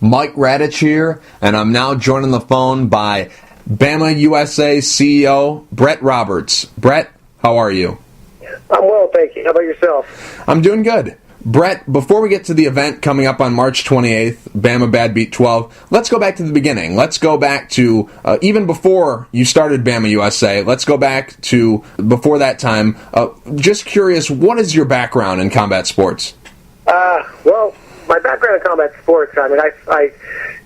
Mike Radich here, and I'm now joined on the phone by BAMMA USA CEO Brett Roberts. Brett, how are you? I'm well, thank you. How about yourself? I'm doing good. Brett, before we get to the event coming up on March 28th, BAMMA Bad Beat 12, let's go back to the beginning. Let's go back to even before you started BAMMA USA. Let's go back to before that time. Just curious, what is your background in combat sports? Well, my background in combat sports, I mean, I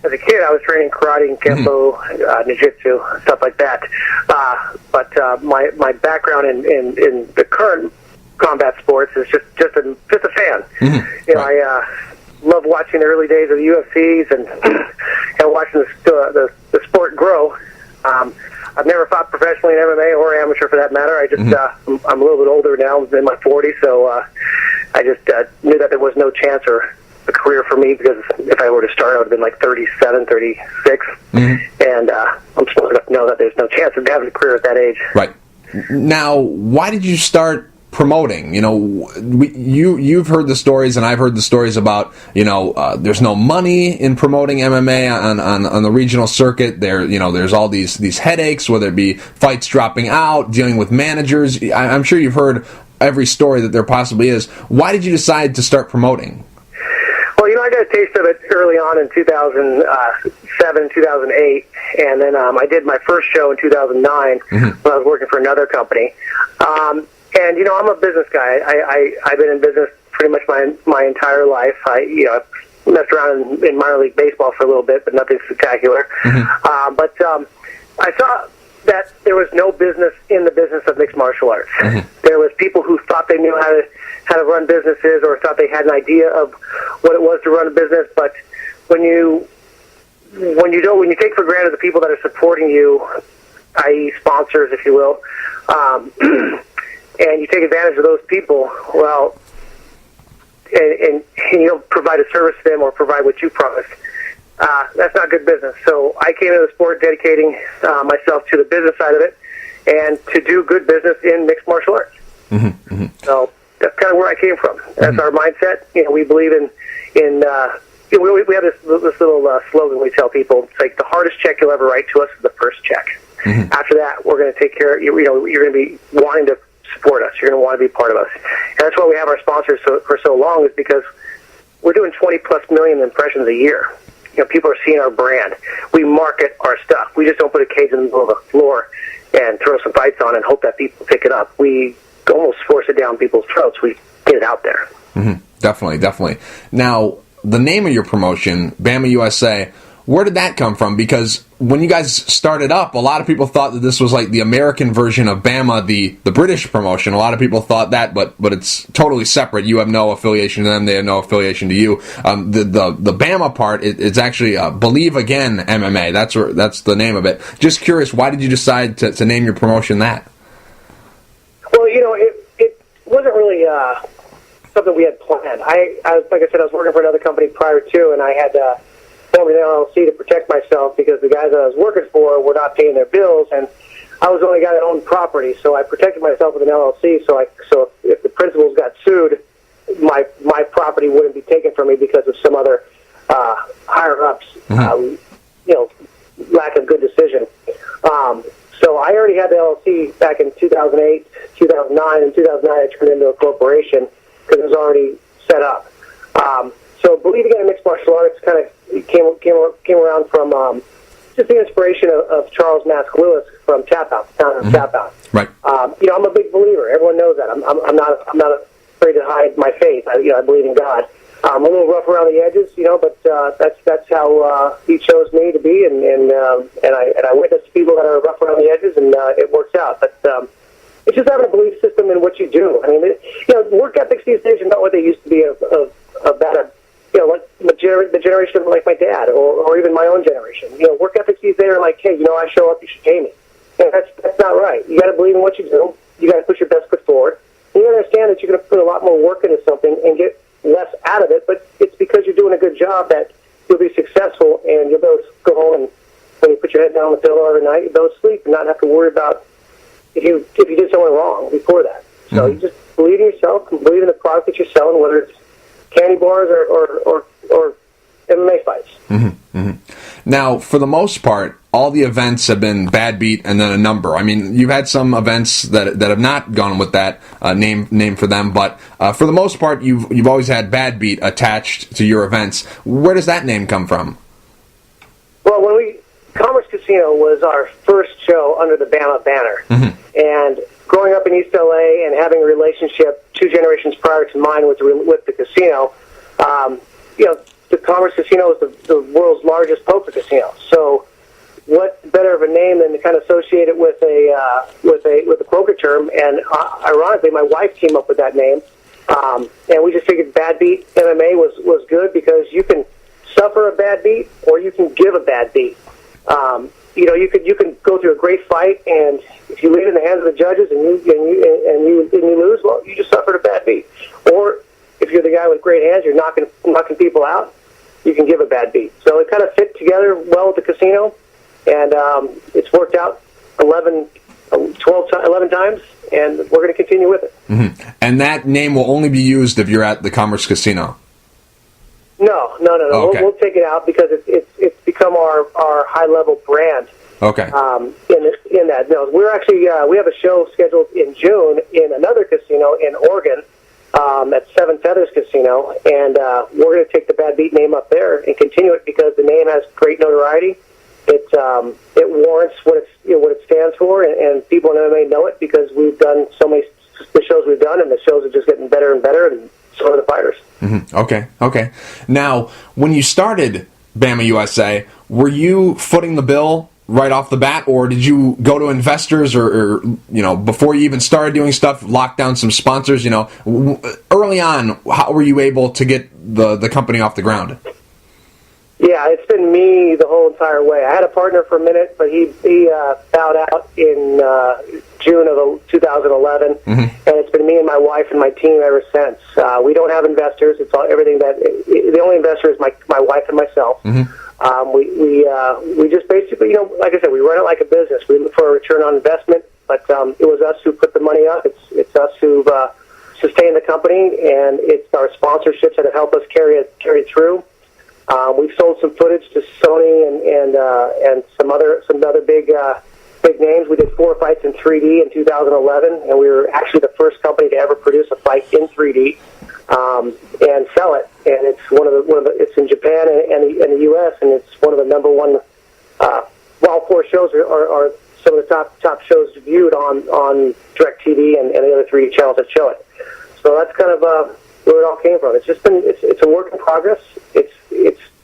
as a kid, I was training karate and kempo, jiu-jitsu, stuff like that. But my background in the current combat sports is just a fan. You know, I love watching the early days of the UFCs and watching the sport grow. I've never fought professionally in MMA or amateur for that matter. I just I'm a little bit older now. I'm in my 40s, so I just knew that there was no chance or a career for me, because if I were to start, I would have been like 37, 36, and I'm smart enough to know that there's no chance of having a career at that age. Right. Now, why did you start promoting? You know, you've heard the stories, and I've heard the stories about, you know, there's no money in promoting MMA on the regional circuit. There's all these headaches, whether it be fights dropping out, dealing with managers. I'm sure you've heard every story that there possibly is. Why did you decide to start promoting? Well, you know, I got a taste of it early on in 2007, 2008, and then I did my first show in 2009 when I was working for another company. And, you know, I'm a business guy. I've been in business pretty much my entire life. I messed around in minor league baseball for a little bit, but nothing spectacular. But I saw that there was no business in the business of mixed martial arts. There was people who thought they knew how to run businesses, or thought they had an idea of what it was to run a business. But when you take for granted the people that are supporting you, i.e. sponsors, if you will, and you take advantage of those people, well, and you don't provide a service to them or provide what you promised, that's not good business. So I came into the sport dedicating myself to the business side of it and to do good business in mixed martial arts. So that's kind of where I came from. That's our mindset. You know, we believe in we have this little slogan we tell people. It's like, the hardest check you'll ever write to us is the first check. After that, we're going to take care of you. You know, you're going to be wanting to support us. You're going to want to be part of us. And that's why we have our sponsors for so long, is because we're doing 20+ million impressions a year. You know, people are seeing our brand. We market our stuff. We just don't put a cage in the middle of the floor and throw some fights on and hope that people pick it up. We almost force it down people's throats. We get it out there. Definitely. Now, the name of your promotion, BAMMA USA, where did that come from? Because when you guys started up, a lot of people thought that this was like the American version of BAMMA, the British promotion. A lot of people thought that, but it's totally separate. You have no affiliation to them; they have no affiliation to you. The BAMMA part, it's actually Believe Again MMA. That's the name of it. Just curious, why did you decide to name your promotion that? Well, you know, it wasn't really something we had planned. Like I said, I was working for another company prior to, and I had formed an LLC to protect myself because the guys that I was working for were not paying their bills, and I was the only guy that owned property, so I protected myself with an LLC. So if the principals got sued, my property wouldn't be taken from me because of some other higher ups, lack of good decision. So I already had the LLC back in 2008, 2009. In 2009, I turned it into a corporation because it was already set up. So Believe Again in Mixed Martial Arts kind of came around from just the inspiration of Charles Mask Lewis from Tap Out, the founder of Tap Out. Right. You know, I'm a big believer. Everyone knows that. I'm not afraid to hide my faith. I believe in God. I'm a little rough around the edges, you know, but that's how He chose me to be, and I witness people that are rough around the edges, and it works out. But it's just having a belief system in what you do. I mean, work ethics these days are not what they used to be of that. Like the generation of like my dad, or even my own generation. You know, work ethics these days are like, hey, I show up, you should pay me. And that's not right. You got to believe in what you do. You got to put your best foot forward. And you understand that you're going to put a lot more work into something and get less out of it, but it's because you're doing a good job that you'll be successful, and you'll be able to go home, and when you put your head down on the pillow every night, you'll be able to sleep and not have to worry about if you did something wrong before that. So you just believe in yourself and believe in the product that you're selling, whether it's candy bars or MMA fights. Now, for the most part, all the events have been bad beat and then a number. I mean, you've had some events that have not gone with that name for them, but for the most part, you've always had bad beat attached to your events. Where does that name come from? Well, Commerce Casino was our first show under the BAMMA banner, and growing up in East LA and having a relationship 2 generations prior to mine with the casino, the Commerce Casino is the world's largest poker casino. So, what better of a name than to kind of associate it with a poker term? And ironically, my wife came up with that name, and we just figured bad beat MMA was good because you can suffer a bad beat or you can give a bad beat. You can go through a great fight, and if you leave it in the hands of the judges and you lose, well, you just suffered a bad beat. Or if you're the guy with great hands, you're knocking people out, you can give a bad beat. So it kind of fit together well with the casino, and it's worked out 11 times, and we're going to continue with it. And that name will only be used if you're at the Commerce Casino. No. Okay. We'll take it out because it's become our high level brand. Okay. In that, no, we're actually we have a show scheduled in June in another casino in Oregon, at Seven Feathers Casino, and we're going to take the Bad Beat name up there and continue it because the name has great notoriety. It warrants what it stands for, and people in MMA know it because we've done so many the shows we've done, and the shows are just getting better and better, and so are the fighters. Okay. Now, when you started BAMMA USA, were you footing the bill right off the bat, or did you go to investors or before you even started doing stuff, lock down some sponsors? Early on, how were you able to get the company off the ground? Yeah, it's been me the whole entire way. I had a partner for a minute, but he bowed out in June of 2011, and it's been me and my wife and my team ever since. We don't have investors. It's all everything the only investor is my wife and myself. We just basically, like I said, we run it like a business. We look for a return on investment, but it was us who put the money up. It's us who've sustained the company, and it's our sponsorships that have helped us carry it through. We've sold some footage to Sony and some other big names. We did 4 fights in 3D in 2011, and we were actually the first company to ever produce a fight in 3D and sell it. And it's it's in Japan and the U.S. and it's one of the number one. All 4 shows are some of the top shows viewed on DirecTV and the other 3D channels that show it. So that's kind of where it all came from. It's just been it's a work in progress. It's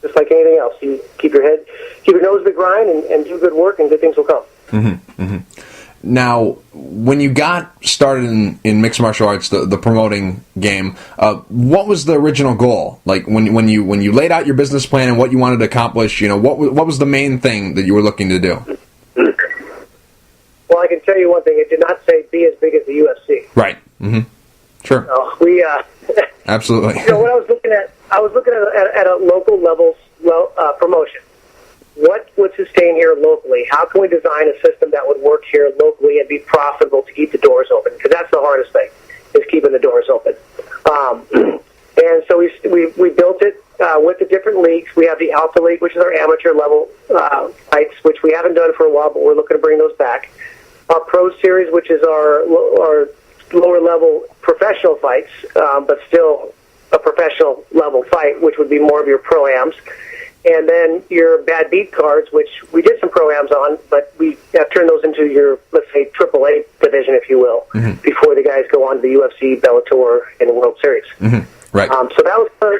just like anything else. You keep your nose in the grind and do good work, and good things will come. Now, when you got started in mixed martial arts, the promoting game, what was the original goal? Like when you laid out your business plan and what you wanted to accomplish, what was the main thing that you were looking to do? Well, I can tell you one thing. It did not say be as big as the UFC. Right. Sure. So we absolutely. What I was looking at a local level promotion. What would sustain here locally? How can we design a system that would work here locally and be profitable to keep the doors open? Because that's the hardest thing, is keeping the doors open. And so we built it with the different leagues. We have the Alpha League, which is our amateur level fights, which we haven't done for a while, but we're looking to bring those back. Our Pro Series, which is our lower level professional fights, but still a professional level fight, which would be more of your pro-ams. And then your Bad Beat cards, which we did some pro-ams on, but we have turned those into your, let's say, AAA division, if you will, before the guys go on to the UFC, Bellator, and the World Series. Right. So that was the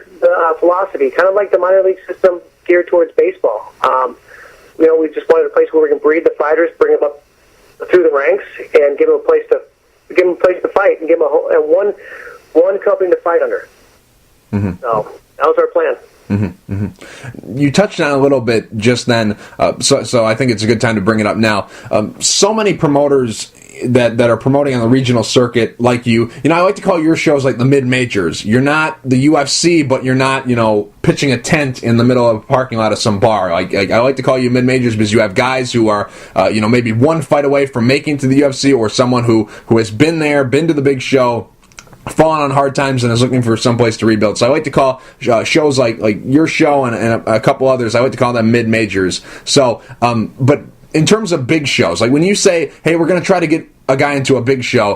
philosophy, kind of like the minor league system geared towards baseball. We just wanted a place where we can breed the fighters, bring them up through the ranks, and give them a place to fight, and give them one company to fight under. So that was our plan. You touched on it a little bit just then, so I think it's a good time to bring it up now. So many promoters that are promoting on the regional circuit, like you, I like to call your shows like the mid-majors. You're not the UFC, but you're not, pitching a tent in the middle of a parking lot of some bar. I like to call you mid-majors because you have guys who are, maybe one fight away from making to the UFC, or someone who has been there, been to the big show, fallen on hard times and is looking for some place to rebuild. So I like to call shows like your show and a couple others, I like to call them mid-majors. So, but in terms of big shows, like when you say, hey, we're going to try to get a guy into a big show,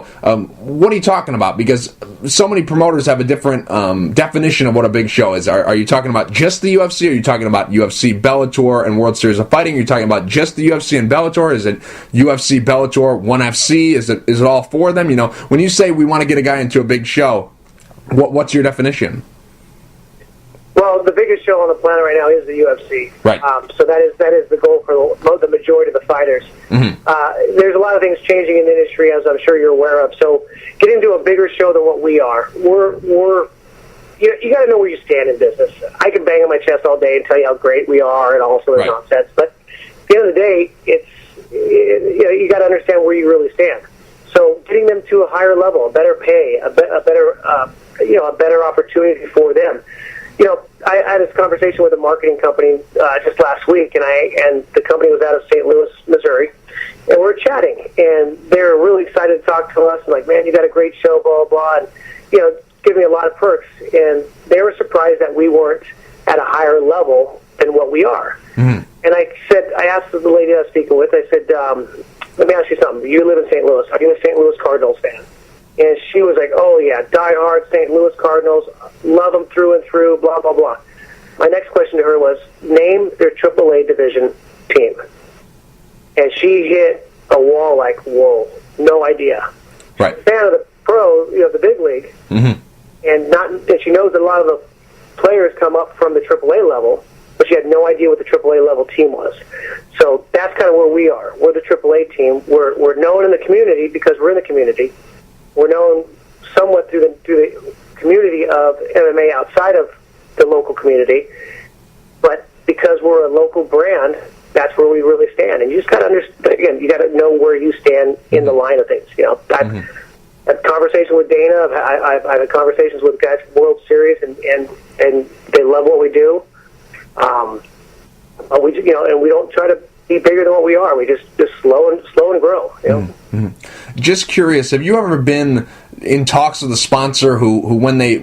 what are you talking about? Because so many promoters have a different definition of what a big show is. Are you talking about just the UFC? Are you talking about UFC, Bellator, and World Series of Fighting? Are you talking about just the UFC and Bellator? Is it UFC, Bellator, ONE FC? Is it all four of them? You know, when you say we want to get a guy into a big show, what's your definition? Well, the biggest show on the planet right now is the UFC. Right. So that is the goal for the majority of the fighters. Mm-hmm. There's a lot of things changing in the industry, as I'm sure you're aware of. So getting to a bigger show than what we are, you got to know where you stand in business. I can bang on my chest all day and tell you how great we are and all sorts of nonsense, but at the end of the day, you got to understand where you really stand. So getting them to a higher level, a better pay, a better opportunity for them. You know, I had this conversation with a marketing company just last week, and the company was out of St. Louis, Missouri, and we were chatting, and they were really excited to talk to us, and like, man, you got a great show, blah, blah, blah, and, you know, give me a lot of perks, and they were surprised that we weren't at a higher level than what we are. Mm-hmm. And I asked the lady I was speaking with, I said, let me ask you something. You live in St. Louis. Are you a St. Louis Cardinals fan? And she was like, oh, yeah, diehard St. Louis Cardinals, love them through and through, blah, blah, blah. My next question to her was, name their AAA division team. And she hit a wall like, whoa, no idea. Right. She's a fan of the pro, you know, the big league, mm-hmm. and she knows that a lot of the players come up from the AAA level, but she had no idea what the AAA level team was. So that's kind of where we are. We're the AAA team. We're known in the community because we're in the community. We're known somewhat through the community of MMA outside of the local community, but because we're a local brand, that's where we really stand. And you just got to understand. Again, you got to know where you stand in the line of things. You know, I've had conversations with Dana. I've had conversations with guys from World Series, and they love what we do. And we don't try to be bigger than what we are. We just slow and grow. You know. Mm-hmm. Just curious, have you ever been in talks with a sponsor who when they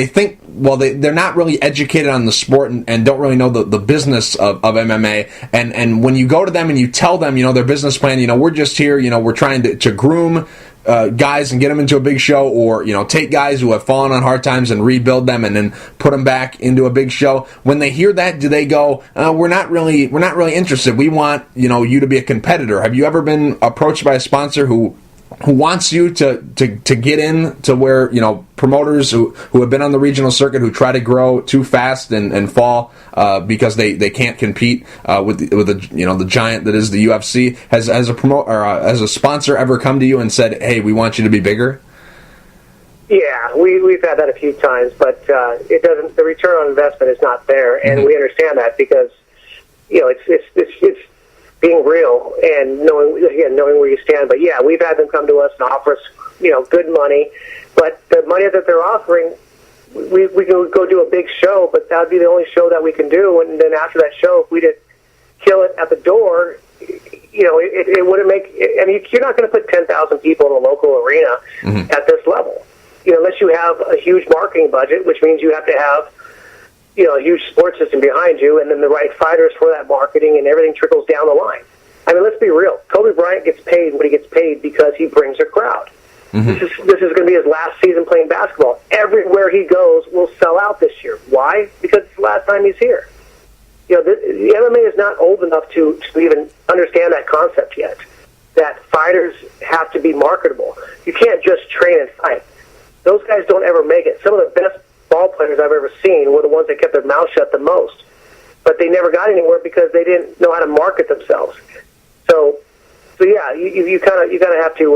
think, well, they're not really educated on the sport and don't really know the business of MMA, and when you go to them and you tell them, you know, their business plan, you know, we're just here, you know, we're trying to groom guys and get them into a big show, or, you know, take guys who have fallen on hard times and rebuild them and then put them back into a big show. When they hear that, do they go, we're not really interested. We want, you know, you to be a competitor. Have you ever been approached by a sponsor who wants you to get in to where, you know, promoters who have been on the regional circuit who try to grow too fast and fall because they can't compete with the you know, the giant that is the UFC? Has a sponsor ever come to you and said, hey, we want you to be bigger? Yeah, we've had that a few times, but it doesn't. The return on investment is not there, and we understand that because, you know, it's being real and knowing where you stand. But yeah, we've had them come to us and offer us, you know, good money, but the money that they're offering, we can go do a big show, but that would be the only show that we can do. And then after that show, if we didn't kill it at the door, you know, it wouldn't make. I mean, you're not going to put 10,000 people in a local arena at this level, you know, unless you have a huge marketing budget, which means you have to have, you know, a huge support system behind you, and then the right fighters for that marketing, and everything trickles down the line. I mean, let's be real. Kobe Bryant gets paid what he gets paid because he brings a crowd. Mm-hmm. This is going to be his last season playing basketball. Everywhere he goes will sell out this year. Why? Because it's the last time he's here. You know, the MMA is not old enough to even understand that concept yet, that fighters have to be marketable. You can't just train and fight. Those guys don't ever make it. Some of the best ball players I've ever seen were the ones that kept their mouth shut the most, but they never got anywhere because they didn't know how to market themselves. So yeah, you kind of have to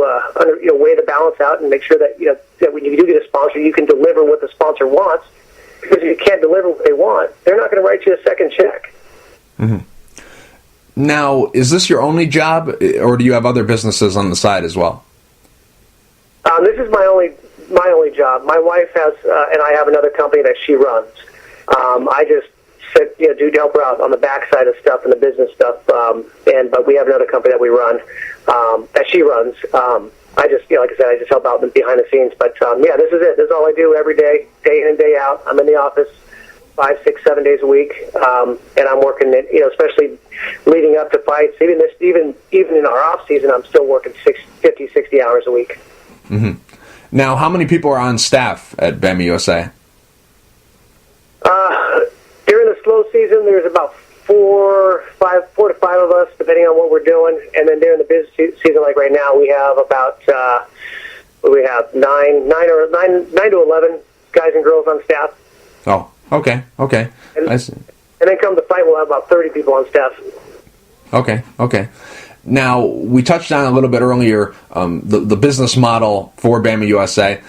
weigh the balance out and make sure that, you know, that when you do get a sponsor, you can deliver what the sponsor wants. Because if you can't deliver what they want, they're not going to write you a second check. Mm-hmm. Now, is this your only job, or do you have other businesses on the side as well? This is my only job. My wife has, and I have another company that she runs. I just do help her out on the backside of stuff and the business stuff. But we have another company that we run, that she runs. I just, like I said, I just help out behind the scenes. But yeah, this is it. This is all I do every day, day in and day out. I'm in the office 5, 6, 7 days a week, and I'm working. Especially leading up to fights. Even in our off season, I'm still working 50, 60 hours a week. Mm-hmm. Now, how many people are on staff at BAMMA USA? During the slow season, there's about 4 to 5 of us, depending on what we're doing. And then during the busy season, like right now, we have about 9 to 11 guys and girls on staff. Oh, okay. And, I see. And then come the fight, we'll have about 30 people on staff. Okay. Now, we touched on a little bit earlier the business model for BAMMA USA.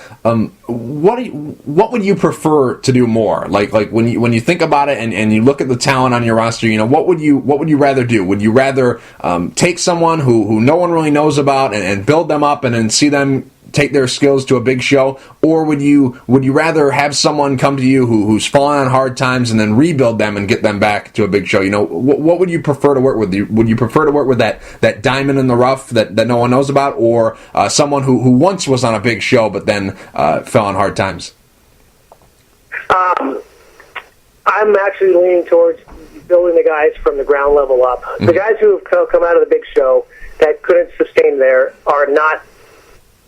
What would you prefer to do more? Like when you think about it and you look at the talent on your roster, what would you rather do? Would you rather take someone who no one really knows about and build them up and then see them take their skills to a big show, or would you rather have someone come to you who's fallen on hard times and then rebuild them and get them back to a big show? What would you prefer to work with? Would you prefer to work with that diamond in the rough that no one knows about, or someone who once was on a big show but then fell on hard times? I'm actually leaning towards building the guys from the ground level up. Mm-hmm. The guys who have come out of the big show that couldn't sustain there are not.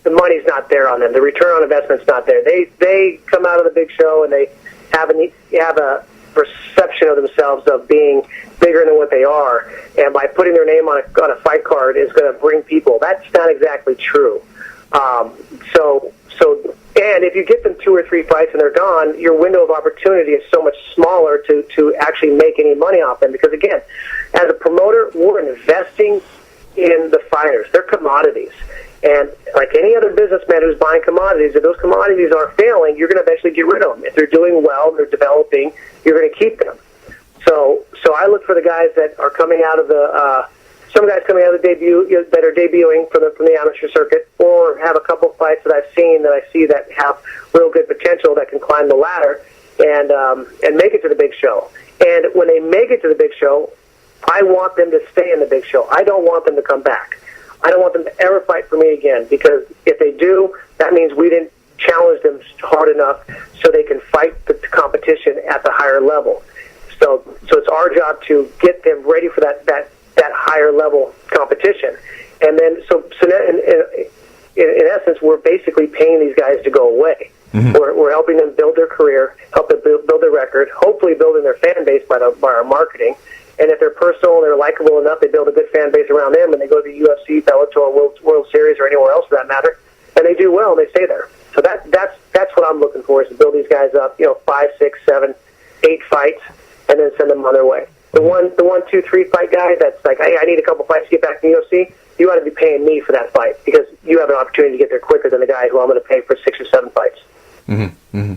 The money's not there on them. The return on investment's not there. They come out of the big show and they have a perception of themselves of being bigger than what they are, and by putting their name on a fight card is going to bring people. That's not exactly true. And if you get them 2 or 3 fights and they're gone, your window of opportunity is so much smaller to actually make any money off them. Because again, as a promoter, we're investing in the fighters. They're commodities. And like any other businessman who's buying commodities, if those commodities are failing, you're going to eventually get rid of them. If they're doing well, they're developing, you're going to keep them. So I look for the guys that are coming out of some guys coming out of the debut that are debuting from the amateur circuit, or have a couple fights that I've seen that I see that have real good potential that can climb the ladder and make it to the big show. And when they make it to the big show, I want them to stay in the big show. I don't want them to come back. I don't want them to ever fight for me again, because if they do, that means we didn't challenge them hard enough so they can fight the competition at the higher level. So it's our job to get them ready for that higher level competition. And then in essence, we're basically paying these guys to go away. Mm-hmm. We're helping them build their career, help them build their record, hopefully building their fan base by our marketing. And if they're personal and they're likable enough, they build a good fan base around them, and they go to the UFC, Bellator, World Series, or anywhere else for that matter, and they do well and they stay there. So that's what I'm looking for, is to build these guys up, 5, 6, 7, 8 fights, and then send them on their way. The 1, 2, 3 fight guy that's like, hey, I need a couple fights to get back to the UFC, you ought to be paying me for that fight, because you have an opportunity to get there quicker than the guy who I'm going to pay for 6 or 7 fights. Mm-hmm. Mm-hmm.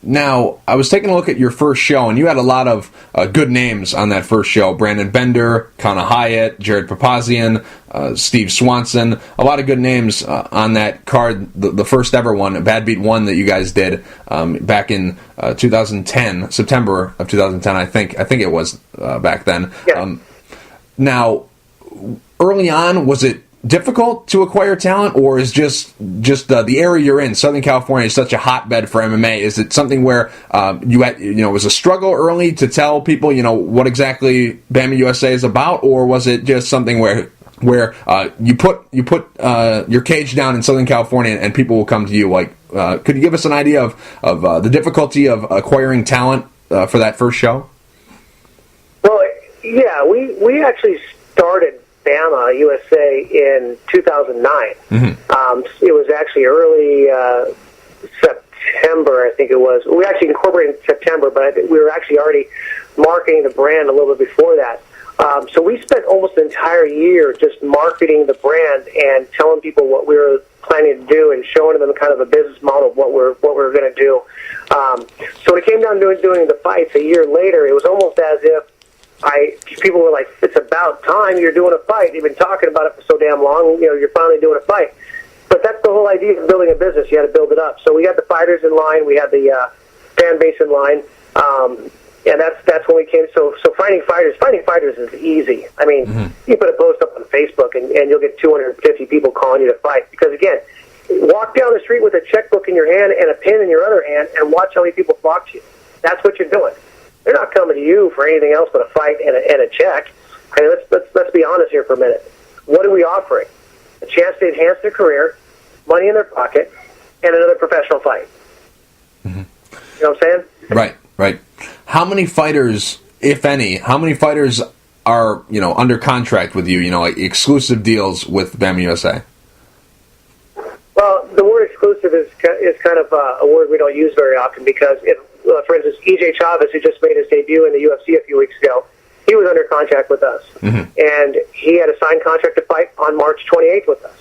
Now, I was taking a look at your first show, and you had a lot of good names on that first show. Brandon Bender, Kana Hyatt, Jared Papazian, Steve Swanson. A lot of good names on that card, the first ever one, Bad Beat 1 that you guys did back in 2010, September of 2010, I think it was back then. Yeah. Now, early on, was it difficult to acquire talent, or is just the area you're in, Southern California, is such a hotbed for MMA? Is it something where it was a struggle early to tell people what exactly BAMMA USA is about, or was it just something where you put your cage down in Southern California and people will come to you? Like, could you give us an idea of the difficulty of acquiring talent for that first show? Well, yeah, we actually started BAMMA USA in 2009. Mm-hmm. It was actually early September, I think it was. We actually incorporated in September, but we were actually already marketing the brand a little bit before that. So we spent almost an entire year just marketing the brand and telling people what we were planning to do and showing them kind of a business model of what we're going to do. So when it came down to doing the fights a year later, it was almost as if people were like, it's about time you're doing a fight. You've been talking about it for so damn long. You're finally doing a fight. But that's the whole idea of building a business. You had to build it up. So we got the fighters in line. We had the fan base in line. Yeah, that's when we came. So finding fighters is easy. I mean, you put a post up on Facebook and you'll get 250 people calling you to fight. Because again, walk down the street with a checkbook in your hand and a pen in your other hand and watch how many people flock to you. That's what you're doing. They're not coming to you for anything else but a fight and a check. I mean, let's be honest here for a minute. What are we offering? A chance to enhance their career, money in their pocket, and another professional fight. You know what I'm saying? Right. How many fighters, if any, are, under contract with you, like exclusive deals with BAMMA USA? Well, the word exclusive is kind of a word we don't use very often because, for instance, EJ Chavez, who just made his debut in the UFC a few weeks ago, he was under contract with us. And he had a signed contract to fight on March 28th with us.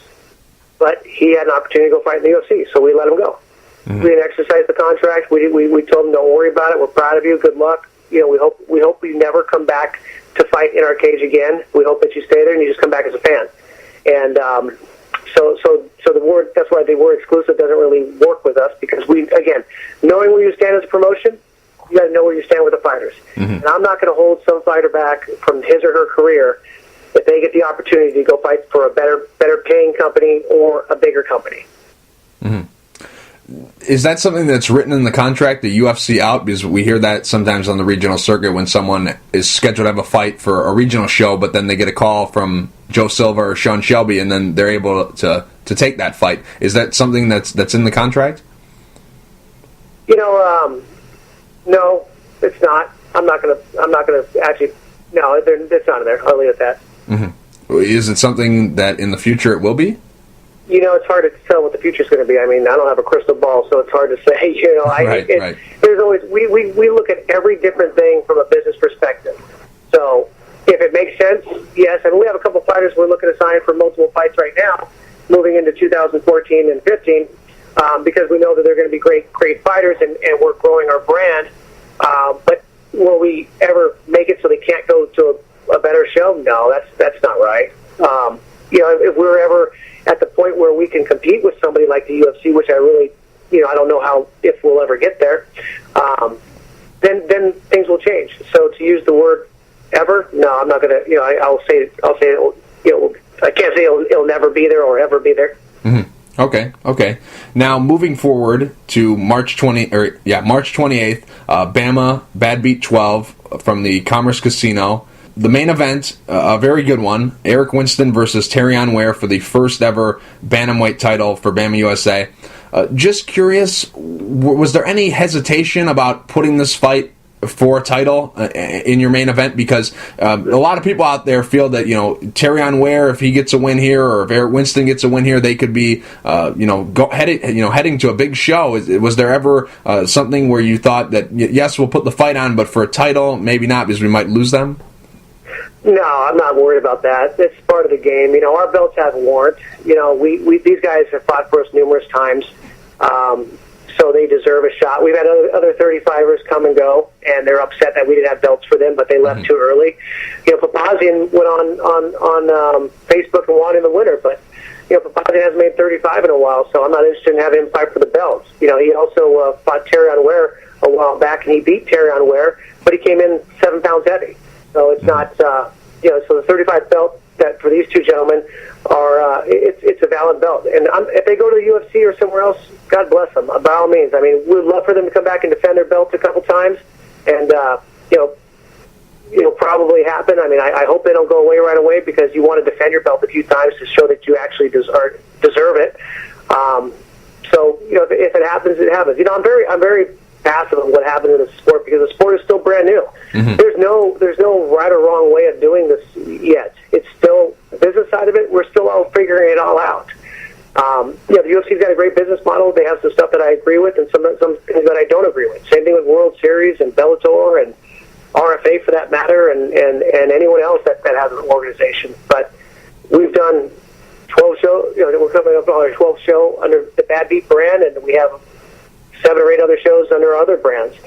But he had an opportunity to go fight in the UFC, so we let him go. We didn't exercise the contract. We told him, don't worry about it. We're proud of you. Good luck. We hope you never come back to fight in our cage again. We hope that you stay there and you just come back as a fan. And so the word, that's why the word exclusive doesn't really work with us because knowing where you stand as a promotion, you got to know where you stand with the fighters. And I'm not going to hold some fighter back from his or her career if they get the opportunity to go fight for a better paying company or a bigger company. Is that something that's written in the contract, the UFC out? Because we hear that sometimes on the regional circuit when someone is scheduled to have a fight for a regional show, but then they get a call from Joe Silva or Sean Shelby, and then they're able to take that fight. Is that something that's in the contract? No, it's not. I'm not gonna actually. No, it's not in there. I'll leave it at that. Is it something that in the future it will be? It's hard to tell what the future's going to be. I mean, I don't have a crystal ball, so it's hard to say. Right. There's always we look at every different thing from a business perspective. So if it makes sense, yes. And we have a couple fighters we're looking to sign for multiple fights right now, moving into 2014 and 15, because we know that they're going to be great fighters, and we're growing our brand. But will we ever make it so they can't go to a better show? No, that's not right. If we're ever at the point where we can compete with somebody like the UFC, which I really, I don't know if we'll ever get there, then things will change. So to use the word ever, no, I'm not going to, I'll say, I can't say it'll never be there or ever be there. Okay. Now moving forward to March 28th, BAMMA Bad Beat 12 from the Commerce Casino. The main event, a very good one, Eric Winston versus Terrion Ware for the first ever bantamweight title for BAMMA USA. Just curious, was there any hesitation about putting this fight for a title in your main event? Because a lot of people out there feel that, Terrion Ware, if he gets a win here, or if Eric Winston gets a win here, they could be, heading to a big show. Was there ever something where you thought that, yes, we'll put the fight on, but for a title, maybe not, because we might lose them? No, I'm not worried about that. It's part of the game. Our belts have warrant. These guys have fought for us numerous times, so they deserve a shot. We've had other 35ers come and go, and they're upset that we didn't have belts for them, but they left too early. Papazian went on Facebook and wanted the winner, but Papazian hasn't made 35 in a while, so I'm not interested in having him fight for the belts. He also fought Terrion Ware a while back, and he beat Terrion Ware, but he came in 7 pounds heavy. So it's not, so the 35 belt that for these two gentlemen are, it's a valid belt. And if they go to the UFC or somewhere else, God bless them, by all means. I mean, we'd love for them to come back and defend their belts a couple times, and, it'll probably happen. I mean, I hope they don't go away right away, because you want to defend your belt a few times to show that you actually deserve it. So, if it happens, it happens. I'm very passive of what happened in the sport, because the sport is still brand new. There's no right or wrong way of doing this yet. It's still the business side of it. We're still all figuring it all out. The UFC's got a great business model. They have some stuff that I agree with, and some things that I don't agree with. Same thing with World Series and Bellator and RFA, for that matter, and anyone else that has an organization. But we've done 12 shows. We're coming up on our 12th show under the Bad Beat brand, and we have 7 or 8 other shows under other brands.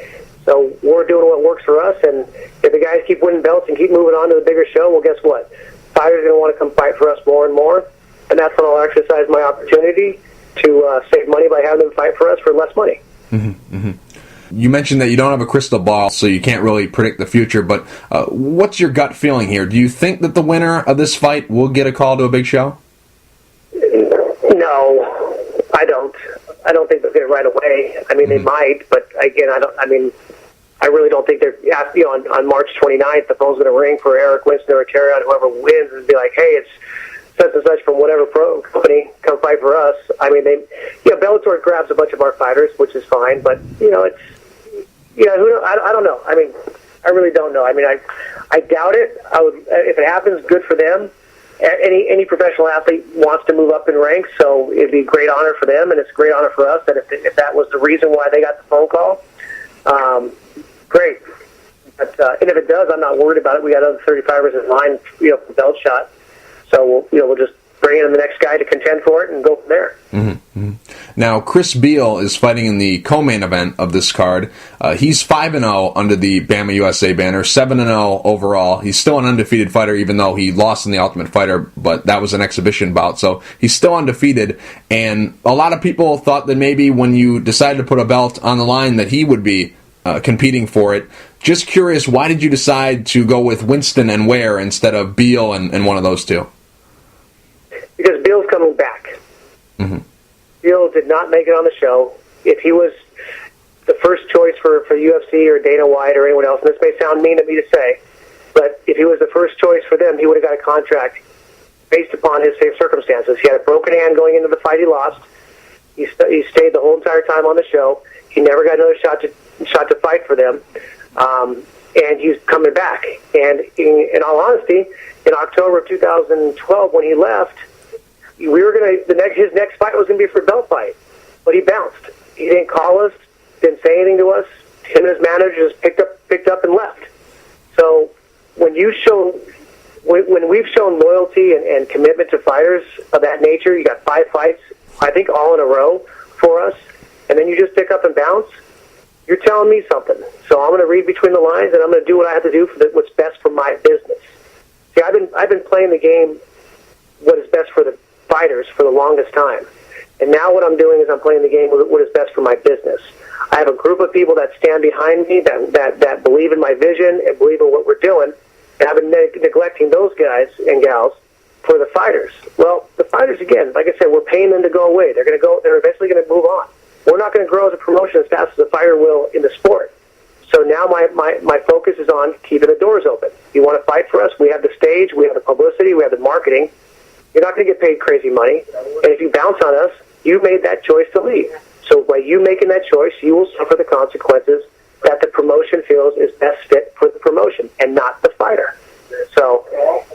So we're doing what works for us, and if the guys keep winning belts and keep moving on to the bigger show, well, guess what? Fighters are going to want to come fight for us more and more, and that's when I'll exercise my opportunity to save money by having them fight for us for less money. You mentioned that you don't have a crystal ball, so you can't really predict the future, but what's your gut feeling here? Do you think that the winner of this fight will get a call to a big show? No, I don't. I don't think they'll get it right away. I mean, they might, but again, I really don't think they're, on March 29th, the phone's going to ring for Eric Winston or Terrion, whoever wins, and be like, hey, it's such and such from whatever pro company, come fight for us. I mean, Bellator grabs a bunch of our fighters, which is fine, but, it's, I don't know. I mean, I really don't know. I mean, I doubt it. If it happens, good for them. Any professional athlete wants to move up in ranks, so it'd be a great honor for them, and it's a great honor for us that if that was the reason why they got the phone call, great. But, and if it does, I'm not worried about it. We got other 35ers in line, for the belt shot. So we'll just bring in the next guy to contend for it and go from there. Mm-hmm. Now, Chris Beal is fighting in the co-main event of this card. He's 5-0 under the BAMMA USA banner, 7-0 overall. He's still an undefeated fighter, even though he lost in the Ultimate Fighter, but that was an exhibition bout, so he's still undefeated. And a lot of people thought that maybe when you decided to put a belt on the line that he would be competing for it. Just curious, why did you decide to go with Winston and Ware instead of Beal and one of those two? Because Beal's coming back. Mm-hmm. Beal did not make it on the show. If he was the first choice for UFC or Dana White or anyone else, and this may sound mean of me to say, but if he was the first choice for them, he would have got a contract based upon his safe circumstances. He had a broken hand going into the fight he lost. He stayed the whole entire time on the show. He never got another shot to fight for them. And he's coming back. And in all honesty, in October of 2012, when he left, we were his next fight was going to be for a belt fight, but he bounced. He didn't call us, didn't say anything to us. Him and his manager just picked up and left. So when we've shown loyalty and commitment to fighters of that nature, you got 5 fights, I think all in a row for us, and then you just pick up and bounce. You're telling me something. So I'm going to read between the lines, and I'm going to do what I have to do for what's best for my business. See, I've been playing the game what is best for the fighters for the longest time. And now what I'm doing is I'm playing the game what is best for my business. I have a group of people that stand behind me, that believe in my vision and believe in what we're doing, and I've been neglecting those guys and gals for the fighters. Well, the fighters, again, like I said, we're paying them to go away. They're eventually going to move on. We're not going to grow as a promotion as fast as the fighter will in the sport. So now my focus is on keeping the doors open. You want to fight for us? We have the stage, we have the publicity, we have the marketing. You're not going to get paid crazy money. And if you bounce on us, you made that choice to leave. So by you making that choice, you will suffer the consequences that the promotion feels is best fit for the promotion and not the fighter. So,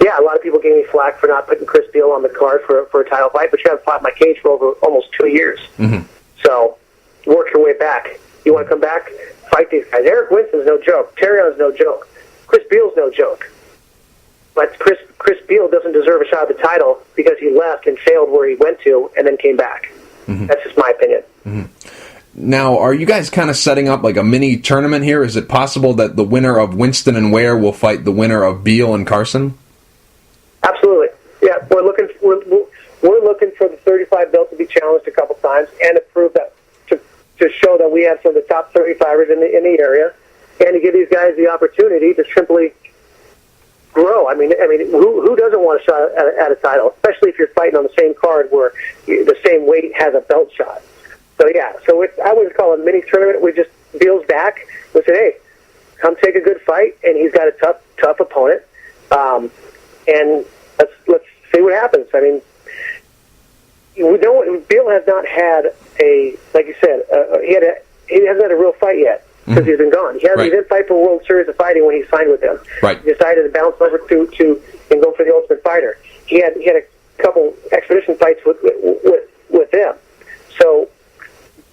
yeah, a lot of people gave me flack for not putting Chris Beal on the card for a title fight, but you haven't fought in my cage for over almost 2 years. Mm-hmm. So, work your way back. You want to come back? Fight these guys. Eric Winston's no joke. Terrion's no joke. Chris Beal's no joke. But Chris Beal doesn't deserve a shot at the title because he left and failed where he went to and then came back. Mm-hmm. That's just my opinion. Mm-hmm. Now, are you guys kind of setting up like a mini tournament here? Is it possible that the winner of Winston and Ware will fight the winner of Beal and Carson? Absolutely. Yeah, we're looking for the 35 belt to be challenged a couple times and to prove that to show that we have some of the top 35ers in the area, and to give these guys the opportunity to simply grow. I mean, who doesn't want a shot at a title, especially if you're fighting on the same card where the same weight has a belt shot. So yeah, I would call it a mini tournament. We just Beal's back. We said, hey, come take a good fight, and he's got a tough opponent, and let's see what happens. I mean, Beal has not had like you said, he hasn't had a real fight yet because he's been gone. He didn't fight for World Series of Fighting when he signed with them. Right. He decided to bounce over to and go for the Ultimate Fighter. He had a couple expedition fights with them. So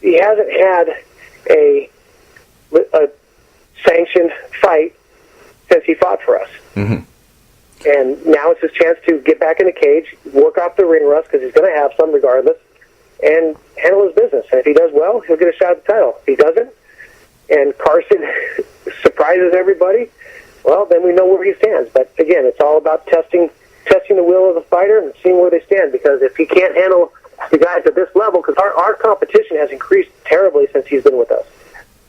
he hasn't had a sanctioned fight since he fought for us. Mm-hmm. And now it's his chance to get back in the cage, work off the ring rust, because he's going to have some regardless, and handle his business. And if he does well, he'll get a shot at the title. If he doesn't, and Carson surprises everybody, well, then we know where he stands. But again, it's all about testing the will of the fighter and seeing where they stand, because if he can't handle the guys at this level, because our competition has increased terribly since he's been with us.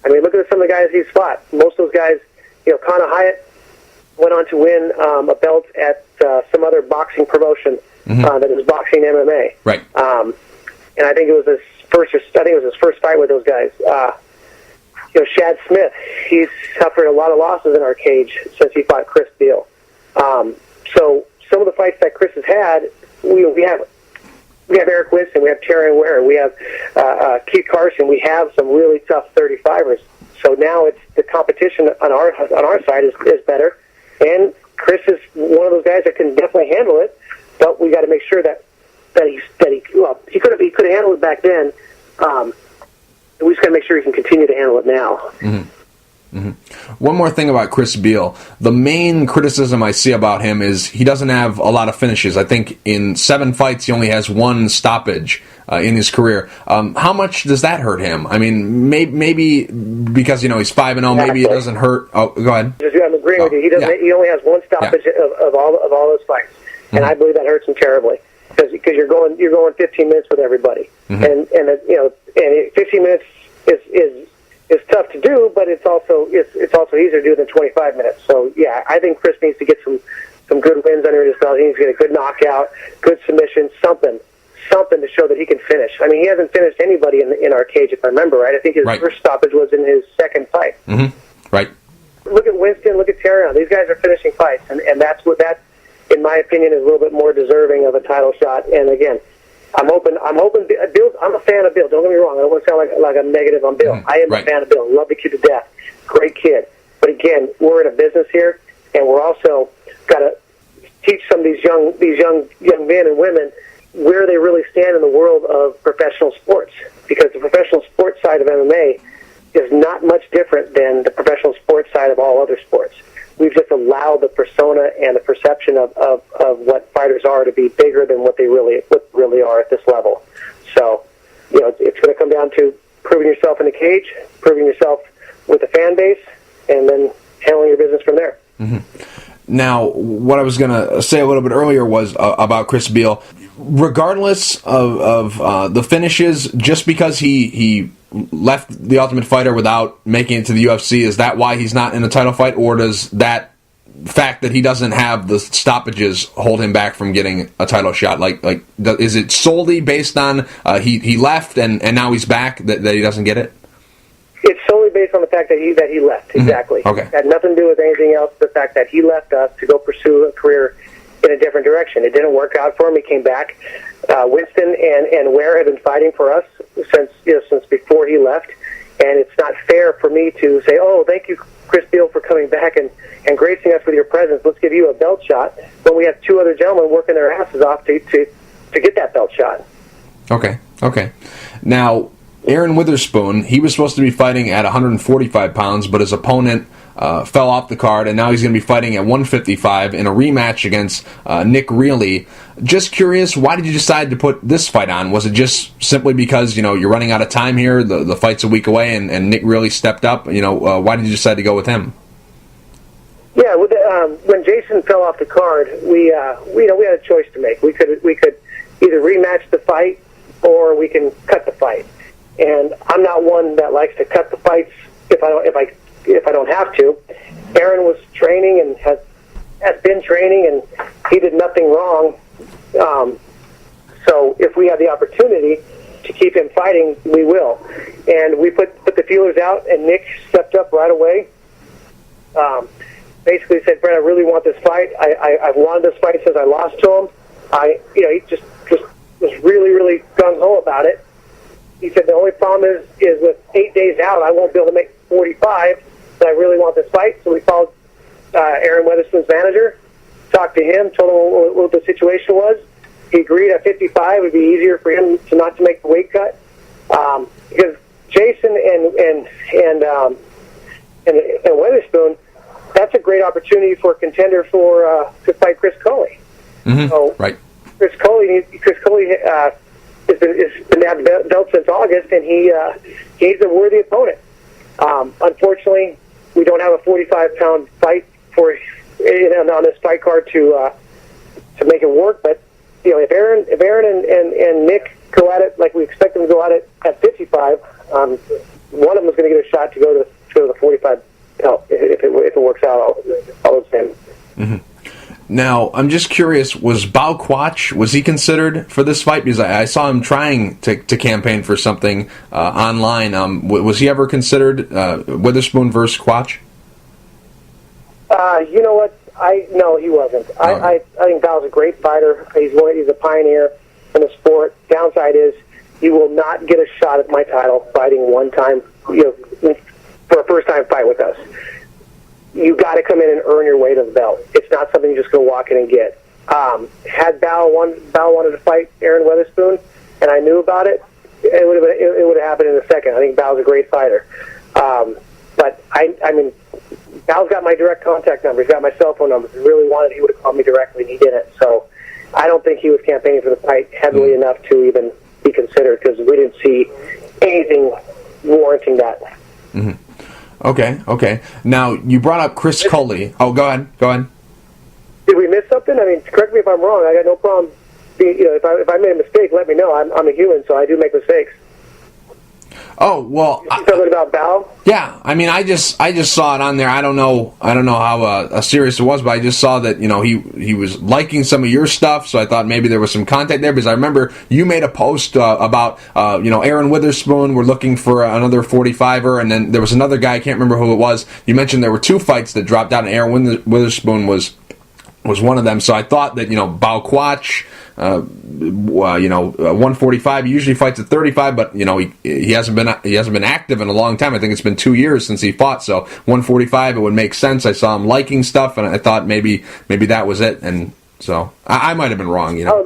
I mean, look at some of the guys he's fought. Most of those guys, Conor Hyatt went on to win a belt at some other boxing promotion that was boxing MMA. Right. And I think it was his first fight with those guys. Shad Smith, he's suffered a lot of losses in our cage since he fought Chris Beal. So some of the fights that Chris has had, we have Eric Winston, we have Terry Ware, we have Keith Carson. We have some really tough 35ers. So now it's the competition on our side is better, and Chris is one of those guys that can definitely handle it. But we got to make sure that he could have handled it back then. We just got to make sure he can continue to handle it now. Mm-hmm. Mm-hmm. One more thing about Chris Beal. The main criticism I see about him is he doesn't have a lot of finishes. I think in 7 fights he only has 1 stoppage in his career. How much does that hurt him? I mean, maybe because he's 5-0, maybe it doesn't hurt. Oh, go ahead. I'm agreeing with you. He doesn't. Yeah. He only has 1 stoppage of all those fights, and I believe that hurts him terribly because you're going 15 minutes with everybody, and 15 minutes is tough to do, but it's also easier to do than 25 minutes. So yeah, I think Chris needs to get some good wins under his belt. He needs to get a good knockout, good submission, something to show that he can finish. I mean, he hasn't finished anybody in our cage, if I remember right. I think his first stoppage was in his 2nd fight. Mm-hmm. Right. Look at Winston. Look at Terry. These guys are finishing fights, and that, in my opinion, is a little bit more deserving of a title shot. And again, I'm hoping. Bill, I'm a fan of Bill. Don't get me wrong. I don't want to sound like I'm negative on Bill. I am a fan of Bill. Love the kid to death. Great kid. But again, we're in a business here, and we're also got to teach some of these young men and women where they really stand in the world of professional sports. Because the professional sports side of MMA is not much different than the professional sports side of all other sports. We've just allowed the persona and the perception of what fighters are to be bigger than what they really are at this level. So, it's going to come down to proving yourself in the cage, proving yourself with the fan base, and then handling your business from there. Mm-hmm. Now, what I was going to say a little bit earlier was about Chris Beal. Regardless of the finishes, just because he left the Ultimate Fighter without making it to the UFC, is that why he's not in a title fight, or does that fact that he doesn't have the stoppages hold him back from getting a title shot? Is it solely based on he left and now he's back that he doesn't get it? It's solely based on the fact that he left. Exactly. Okay. It had nothing to do with anything else. The fact that he left us to go pursue a career in a different direction. It didn't work out for him. He came back. Winston and Ware have been fighting for us since before he left, and it's not fair for me to say, "Oh, thank you, Chris Beal, for coming back and gracing us with your presence. Let's give you a belt shot." When we have 2 other gentlemen working their asses off to get that belt shot. Okay. Now, Aaron Witherspoon, he was supposed to be fighting at 145 pounds, but his opponent fell off the card, and now he's going to be fighting at 155 in a rematch against Nick Reilly. Just curious, why did you decide to put this fight on? Was it just simply because you're running out of time here, the fight's a week away, and Nick Reilly stepped up? Why did you decide to go with him? Yeah, when Jason fell off the card, we had a choice to make. We could either rematch the fight or we can cut the fight. And I'm not one that likes to cut the fights if I don't have to. Aaron was training and has been training, and he did nothing wrong. So if we have the opportunity to keep him fighting, we will. And we put the feelers out, and Nick stepped up right away. Basically said, "Brent, I really want this fight. I've wanted this fight since I lost to him." He just was really, really gung ho about it. He said, "The only problem is with 8 days out, I won't be able to make 45, but I really want this fight." So we called Aaron Witherspoon's manager, talked to him, told him what the situation was. He agreed at 55 it would be easier for him not to make the weight cut. Because Jason and Witherspoon, that's a great opportunity for a contender to fight Chris Coley. Mm-hmm. So right. Chris Coley has been at the belt since August, and he's a worthy opponent. Unfortunately, we don't have a 45-pound fight on this fight card to make it work. But if Aaron and Nick go at it like we expect them to go at it at 55, one of them is going to get a shot to go to the 45 belt if it works out all the same. Mm-hmm. Now, I'm just curious, was Bao Quach, was he considered for this fight? Because I saw him trying to campaign for something online. Was he ever considered Witherspoon versus Quach? You know what? No, he wasn't. I think Bao's a great fighter. He's a pioneer in the sport. Downside is you will not get a shot at my title fighting one time, for a first-time fight with us. You got to come in and earn your way to the belt. It's not something you just go walk in and get. Had Bao wanted to fight Aaron Witherspoon, and I knew about it, it would have happened in a second. I think Bao's a great fighter. But I mean, Bao's got my direct contact number. He's got my cell phone number. If he really wanted, he would have called me directly, and he didn't. So I don't think he was campaigning for the fight heavily enough to even be considered, because we didn't see anything warranting that. Mm-hmm. Okay. Now, you brought up Chris Coley. Oh, go ahead. Did we miss something? I mean, correct me if I'm wrong. I got no problem. If I made a mistake, let me know. I'm a human, so I do make mistakes. Oh, well. You talking about Bao? Yeah, I mean, I just saw it on there. I don't know how serious it was, but I just saw that he was liking some of your stuff, so I thought maybe there was some contact there, because I remember you made a post about Aaron Witherspoon. We're looking for another 45er, and then there was another guy, I can't remember who it was. You mentioned there were two fights that dropped out, and Aaron Witherspoon was one of them. So I thought that Bao Quach, 145. He usually fights at 35, but he hasn't been active in a long time. I think it's been 2 years since he fought. So 145, it would make sense. I saw him liking stuff, and I thought maybe that was it. And so I might have been wrong. I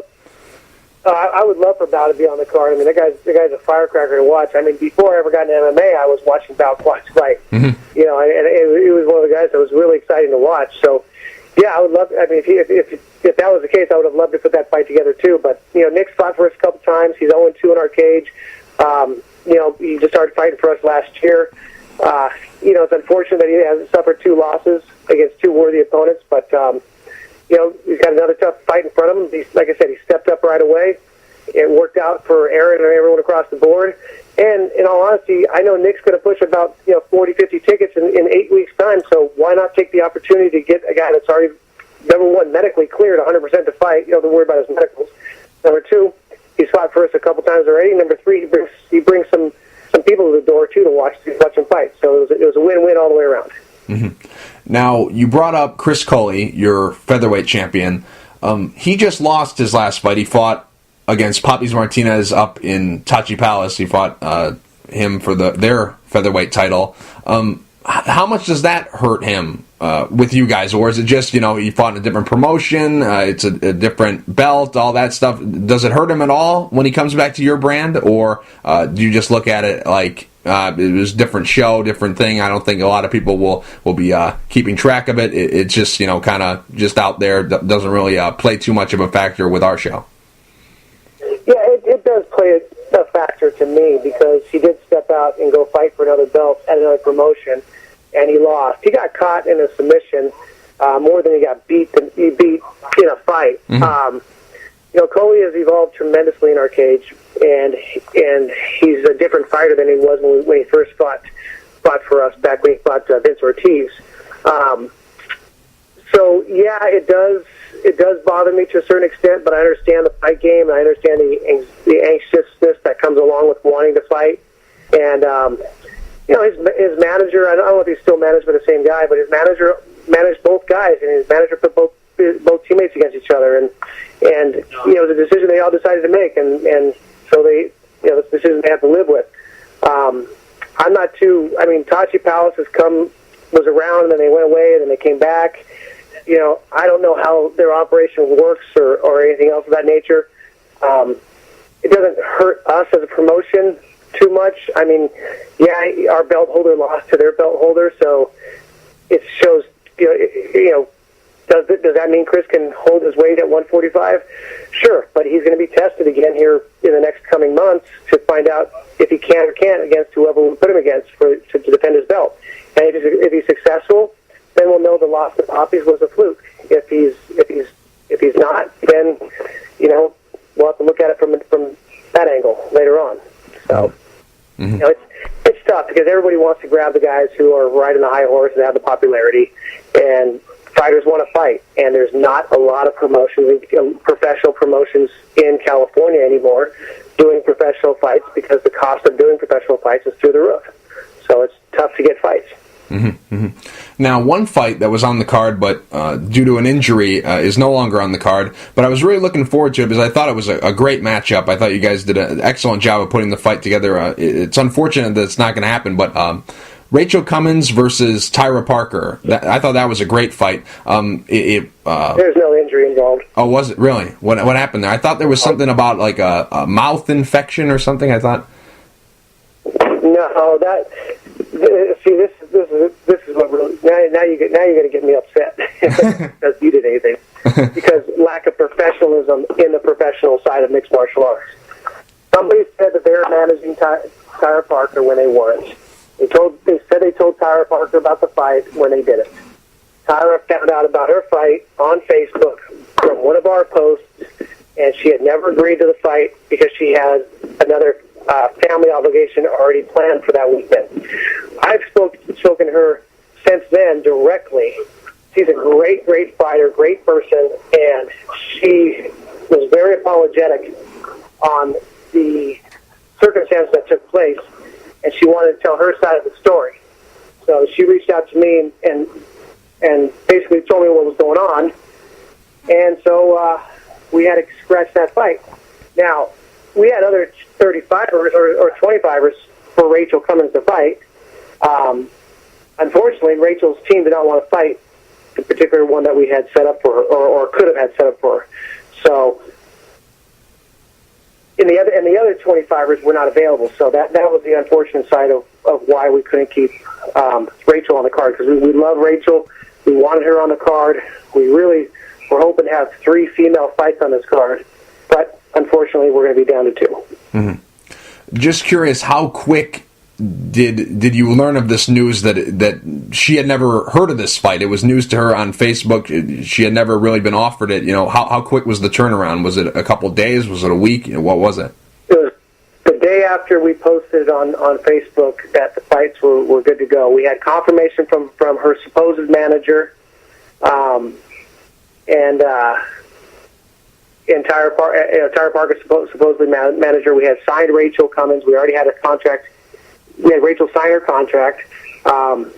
would love for Bao to be on the card. I mean, the guy's a firecracker to watch. I mean, before I ever got into MMA, I was watching Bao Quach fight. Mm-hmm. And it was one of the guys that was really exciting to watch. So. Yeah, I would love. I mean, if that was the case, I would have loved to put that fight together too. But Nick's fought for us a couple times. He's 0-2 in our cage. He just started fighting for us last year. It's unfortunate that he has suffered 2 losses against 2 worthy opponents. But he's got another tough fight in front of him. Like I said, he stepped up right away. It worked out for Aaron and everyone across the board. And in all honesty, I know Nick's going to push about 40, 50 tickets in 8 weeks' time. So why not take the opportunity to get a guy that's already, number one, medically cleared 100% to fight? Don't worry about his medicals. Number two, he's fought for us a couple times already. Number three, he brings some people to the door too to watch him fight. So it was a win-win all the way around. Mm-hmm. Now, you brought up Chris Coley, your featherweight champion. He just lost his last fight. He fought against Papis Martinez up in Tachi Palace. He fought him for their featherweight title. How much does that hurt him with you guys? Or is it just, he fought in a different promotion, it's a different belt, all that stuff? Does it hurt him at all when he comes back to your brand? Or do you just look at it like it was a different show, different thing? I don't think a lot of people will be keeping track of it. It's just, kind of just out there. Doesn't really play too much of a factor with our show. Yeah, it does play a factor to me, because he did step out and go fight for another belt at another promotion, and he lost. He got caught in a submission more than he got beat in a fight. Mm-hmm. Coley has evolved tremendously in our cage, and he's a different fighter than he was when he first fought for us back when he fought Vince Ortiz. So yeah, it does bother me to a certain extent, but I understand the fight game, and I understand the anxiousness that comes along with wanting to fight. And his manager, I don't know if he's still managed by the same guy, but his manager managed both guys, and his manager put both teammates against each other, and it was a decision they all decided to make, and so they, it's a decision they have to live with. I'm not too. I mean, Tachi Palace was around, and then they went away, and then they came back. I don't know how their operation works or anything else of that nature. It doesn't hurt us as a promotion too much. I mean, yeah, our belt holder lost to their belt holder, so it shows, does that mean Chris can hold his weight at 145? Sure, but he's going to be tested again here in the next coming months to find out if he can or can't against whoever we put him against to defend his belt. And if he's successful, then we'll know the loss to Poppies was a fluke. If he's not, then we'll have to look at it from that angle later on. So it's tough, because grab the guys who are riding the high horse and have the popularity, and fighters want to fight. And there's not a lot of promotions, professional promotions in California anymore doing professional fights because the cost of doing professional fights is through the roof. So it's tough to get fights. Mm-hmm, mm-hmm. Now, one fight that was on the card, but due to an injury, is no longer on the card. But I was really looking forward to it because I thought it was a great matchup. I thought you guys did an excellent job of putting the fight together. It's unfortunate that it's not going to happen, but Rachel Cummins versus Tyra Parker. I thought that was a great fight. There's no injury involved. Oh, was it really? What happened there? I thought there was something about like a mouth infection or something. I thought. No, see, this is what really now you're going to get me upset because you did anything because lack of professionalism in the professional side of mixed martial arts. Somebody said that they were managing Tyra Parker when they weren't. They said they told Tyra Parker about the fight when they didn't. Tyra found out about her fight on Facebook from one of our posts, and she had never agreed to the fight because she had another family obligation already planned for that weekend. I've spoken to her since then directly. She's a great, great fighter, great person, and she was very apologetic on the circumstances that took place, and she wanted to tell her side of the story. So she reached out to me and basically told me what was going on, and so we had to scratch that fight. Now, we had other 35ers or 25ers for Rachel Cummins to fight. Unfortunately, Rachel's team did not want to fight the particular one that we had set up for her, or could have had set up for her. So, and the other 25ers were not available. So that was the unfortunate side of why we couldn't keep Rachel on the card, because we love Rachel. We wanted her on the card. We really were hoping to have 3 female fights on this card, but unfortunately, we're going to be down to 2. Mm-hmm. Just curious, how quick did you learn of this news that she had never heard of this fight? It was news to her on Facebook. She had never really been offered it. How quick was the turnaround? Was it a couple days? Was it a week? What was it? It was the day after we posted on Facebook that the fights were good to go. We had confirmation from her supposed manager, and Tyra Parker supposedly manager. We had signed Rachel Cummins. We already had a contract. We had Rachel sign her contract, and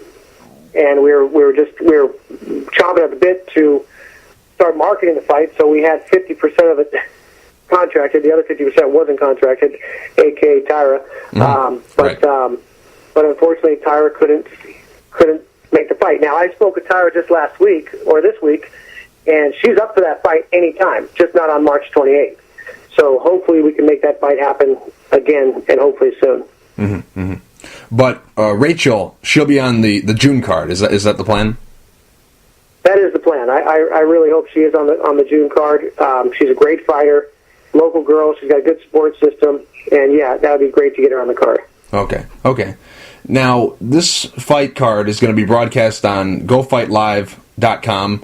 we were chomping at the bit to start marketing the fight. So we had 50% of it contracted. The other 50% wasn't contracted, aka Tyra. But unfortunately, Tyra couldn't make the fight. Now I spoke with Tyra just last week or this week, and she's up for that fight anytime, just not on March 28th. So hopefully we can make that fight happen again, and hopefully soon. Mm-hmm, mm-hmm. But Rachel, she'll be on the June card. Is that the plan? That is the plan. I really hope she is on the June card. She's a great fighter, local girl. She's got a good support system, and yeah, that would be great to get her on the card. Okay. Now, this fight card is going to be broadcast on GoFightLive.com.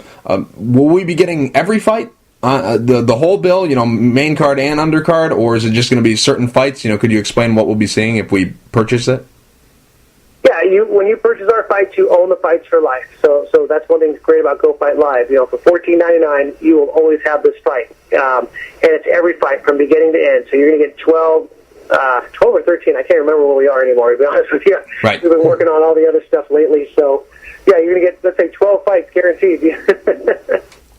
Will we be getting every fight? The whole bill, main card and undercard, or is it just going to be certain fights? Could you explain what we'll be seeing if we purchase it? Yeah, when you purchase our fights, you own the fights for life. So that's one thing that's great about Go Fight Live. For $14.99, you will always have this fight, and it's every fight from beginning to end. So you're going to get 12 or 13. I can't remember where we are anymore, to be honest with you. Right. We've been working on all the other stuff lately. So yeah, you're going to get, let's say, 12 fights guaranteed.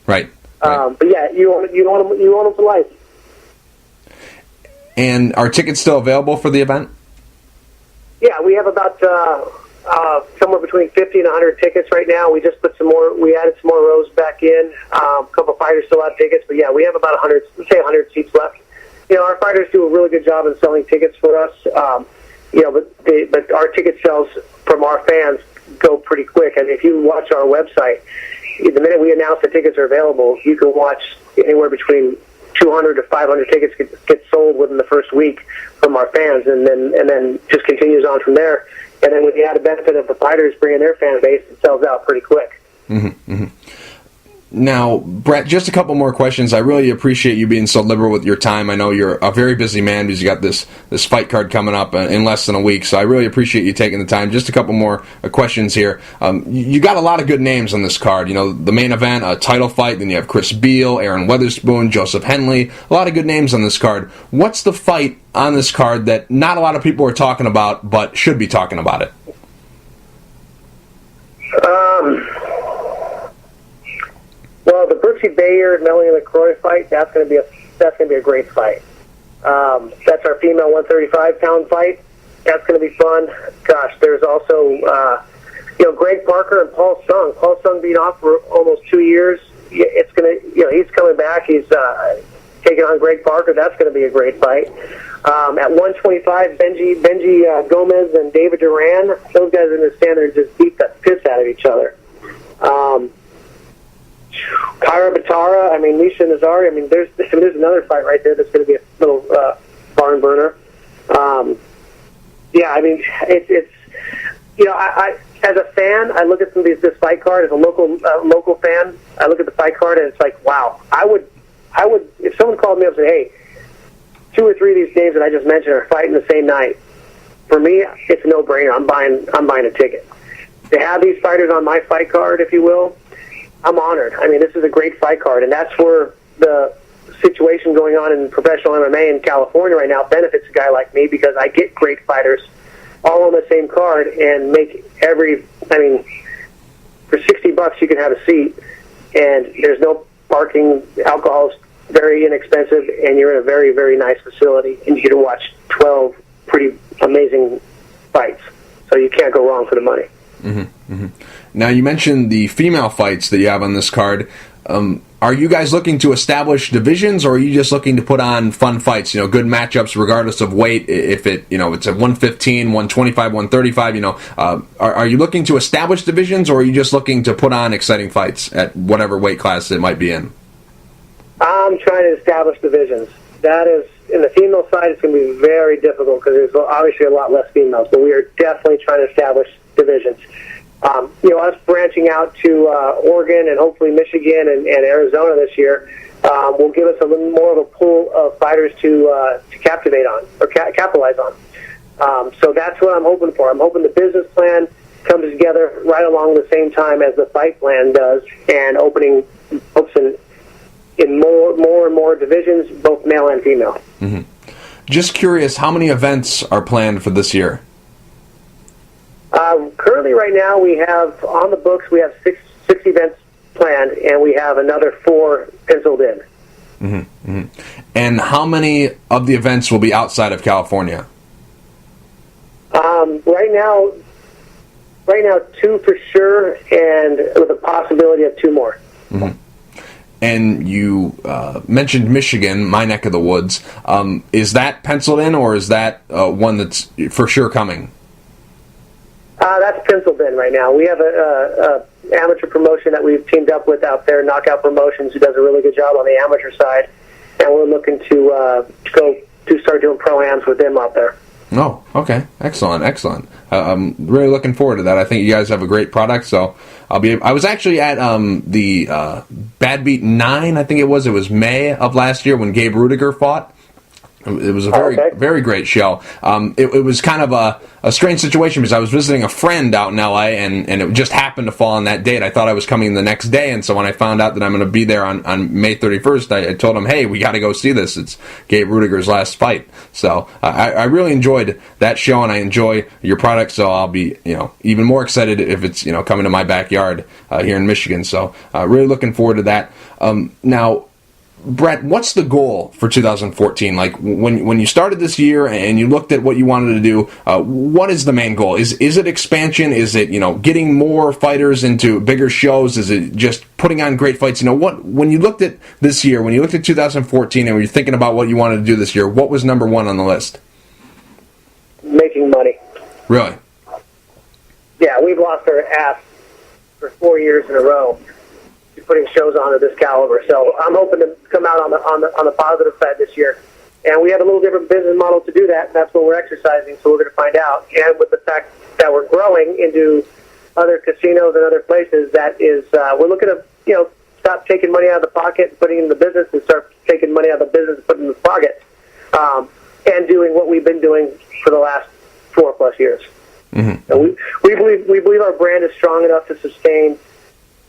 Right. But yeah, you own them for life. And are tickets still available for the event? Yeah, we have about somewhere between 50 and 100 tickets right now. We just put some more. We added some more rows back in. A couple fighters still have tickets, but yeah, we have about 100. Let's say 100 seats left. Our fighters do a really good job in selling tickets for us. But our ticket sales from our fans go pretty quick. And if you watch our website, the minute we announce the tickets are available, you can watch anywhere between 200 to 500 tickets get sold within the first week from our fans, and then just continues on from there. And then with the added benefit of the fighters bringing their fan base, it sells out pretty quick. Mm-hmm, mm-hmm. Now, Brett, just a couple more questions. I really appreciate you being so liberal with your time. I know you're a very busy man because you got this fight card coming up in less than a week, so I really appreciate you taking the time. Just a couple more questions here. You got a lot of good names on this card. You know, the main event, a title fight, then you have Chris Beal, Aaron Weatherspoon, Joseph Henley. A lot of good names on this card. What's the fight on this card that not a lot of people are talking about but should be talking about it? Well, the Brooksy Bayer and Melanie LaCroix fight, that's going to be a great fight. That's our female 135-pound fight. That's going to be fun. Gosh, there's also Greg Parker and Paul Sung. Paul Sung being off for almost 2 years. It's going to he's coming back. He's taking on Greg Parker. That's going to be a great fight. At 125, Benji Gomez and David Duran. Those guys are going to stand there and just beat the piss out of each other. Kyra Batara, Nisha Nazari. There's another fight right there that's going to be a little barn burner. It's I as a fan, I look at this fight card as a local fan. I look at the fight card and it's like, wow. I would if someone called me up and said, hey, 2 or 3 of these names that I just mentioned are fighting the same night. For me, it's a no-brainer. I'm buying a ticket. To have these fighters on my fight card, if you will, I'm honored. This is a great fight card, and that's where the situation going on in professional MMA in California right now benefits a guy like me because I get great fighters all on the same card and make for $60 you can have a seat, and there's no parking, alcohol's very inexpensive, and you're in a very, very nice facility, and you get to watch 12 pretty amazing fights. So you can't go wrong for the money. Mm-hmm, mm-hmm. Now, you mentioned the female fights that you have on this card. Are you guys looking to establish divisions, or are you just looking to put on fun fights, good matchups regardless of weight? If it's at 115, 125, 135, are you looking to establish divisions, or are you just looking to put on exciting fights at whatever weight class it might be in? I'm trying to establish divisions. That is, in the female side, it's going to be very difficult because there's obviously a lot less females, but we are definitely trying to establish divisions. Us branching out to Oregon and hopefully Michigan and Arizona this year will give us a little more of a pool of fighters to captivate on or capitalize on. So that's what I'm hoping for. I'm hoping the business plan comes together right along the same time as the fight plan does, and opening hopes in more and more divisions, both male and female. Mm-hmm. Just curious, how many events are planned for this year? Currently, right now, we have on the books, we have six events planned, and we have another 4 penciled in. Mm-hmm. Mm-hmm. And how many of the events will be outside of California? Right now, 2 for sure, and with a possibility of 2 more. Mm-hmm. And you mentioned Michigan, my neck of the woods. Is that penciled in, or is that one that's for sure coming? That's penciled in right now. We have a amateur promotion that we've teamed up with out there, Knockout Promotions, who does a really good job on the amateur side, and we're looking to start doing pro-ams with them out there. Oh, okay. Excellent. I'm really looking forward to that. I think you guys have a great product, so I was actually at the Bad Beat 9, I think it was. It was May of last year when Gabe Rudiger fought. It was a very great show. It was kind of a strange situation because I was visiting a friend out in L.A. and it just happened to fall on that date. I thought I was coming the next day, and so when I found out that I'm going to be there on May 31st, I told him, hey, we got to go see this. It's Gabe Rudiger's last fight. So I really enjoyed that show, and I enjoy your product, so I'll be even more excited if it's coming to my backyard here in Michigan. So really looking forward to that. Now, Brett, what's the goal for 2014? Like when you started this year and you looked at what you wanted to do, what is the main goal? Is it expansion? Is it getting more fighters into bigger shows? Is it just putting on great fights? When you looked at this year, when you looked at 2014, and when you're thinking about what you wanted to do this year, what was number 1 on the list? Making money. Really? Yeah, we've lost our ass for 4 years in a row putting shows on of this caliber. So I'm hoping to come out on the positive side this year. And we have a little different business model to do that, and that's what we're exercising, so we're going to find out. And with the fact that we're growing into other casinos and other places, that is, we're looking to, stop taking money out of the pocket and putting it in the business, and start taking money out of the business and putting it in the pocket, and doing what we've been doing for the last 4+ years. Mm-hmm. And we believe our brand is strong enough to sustain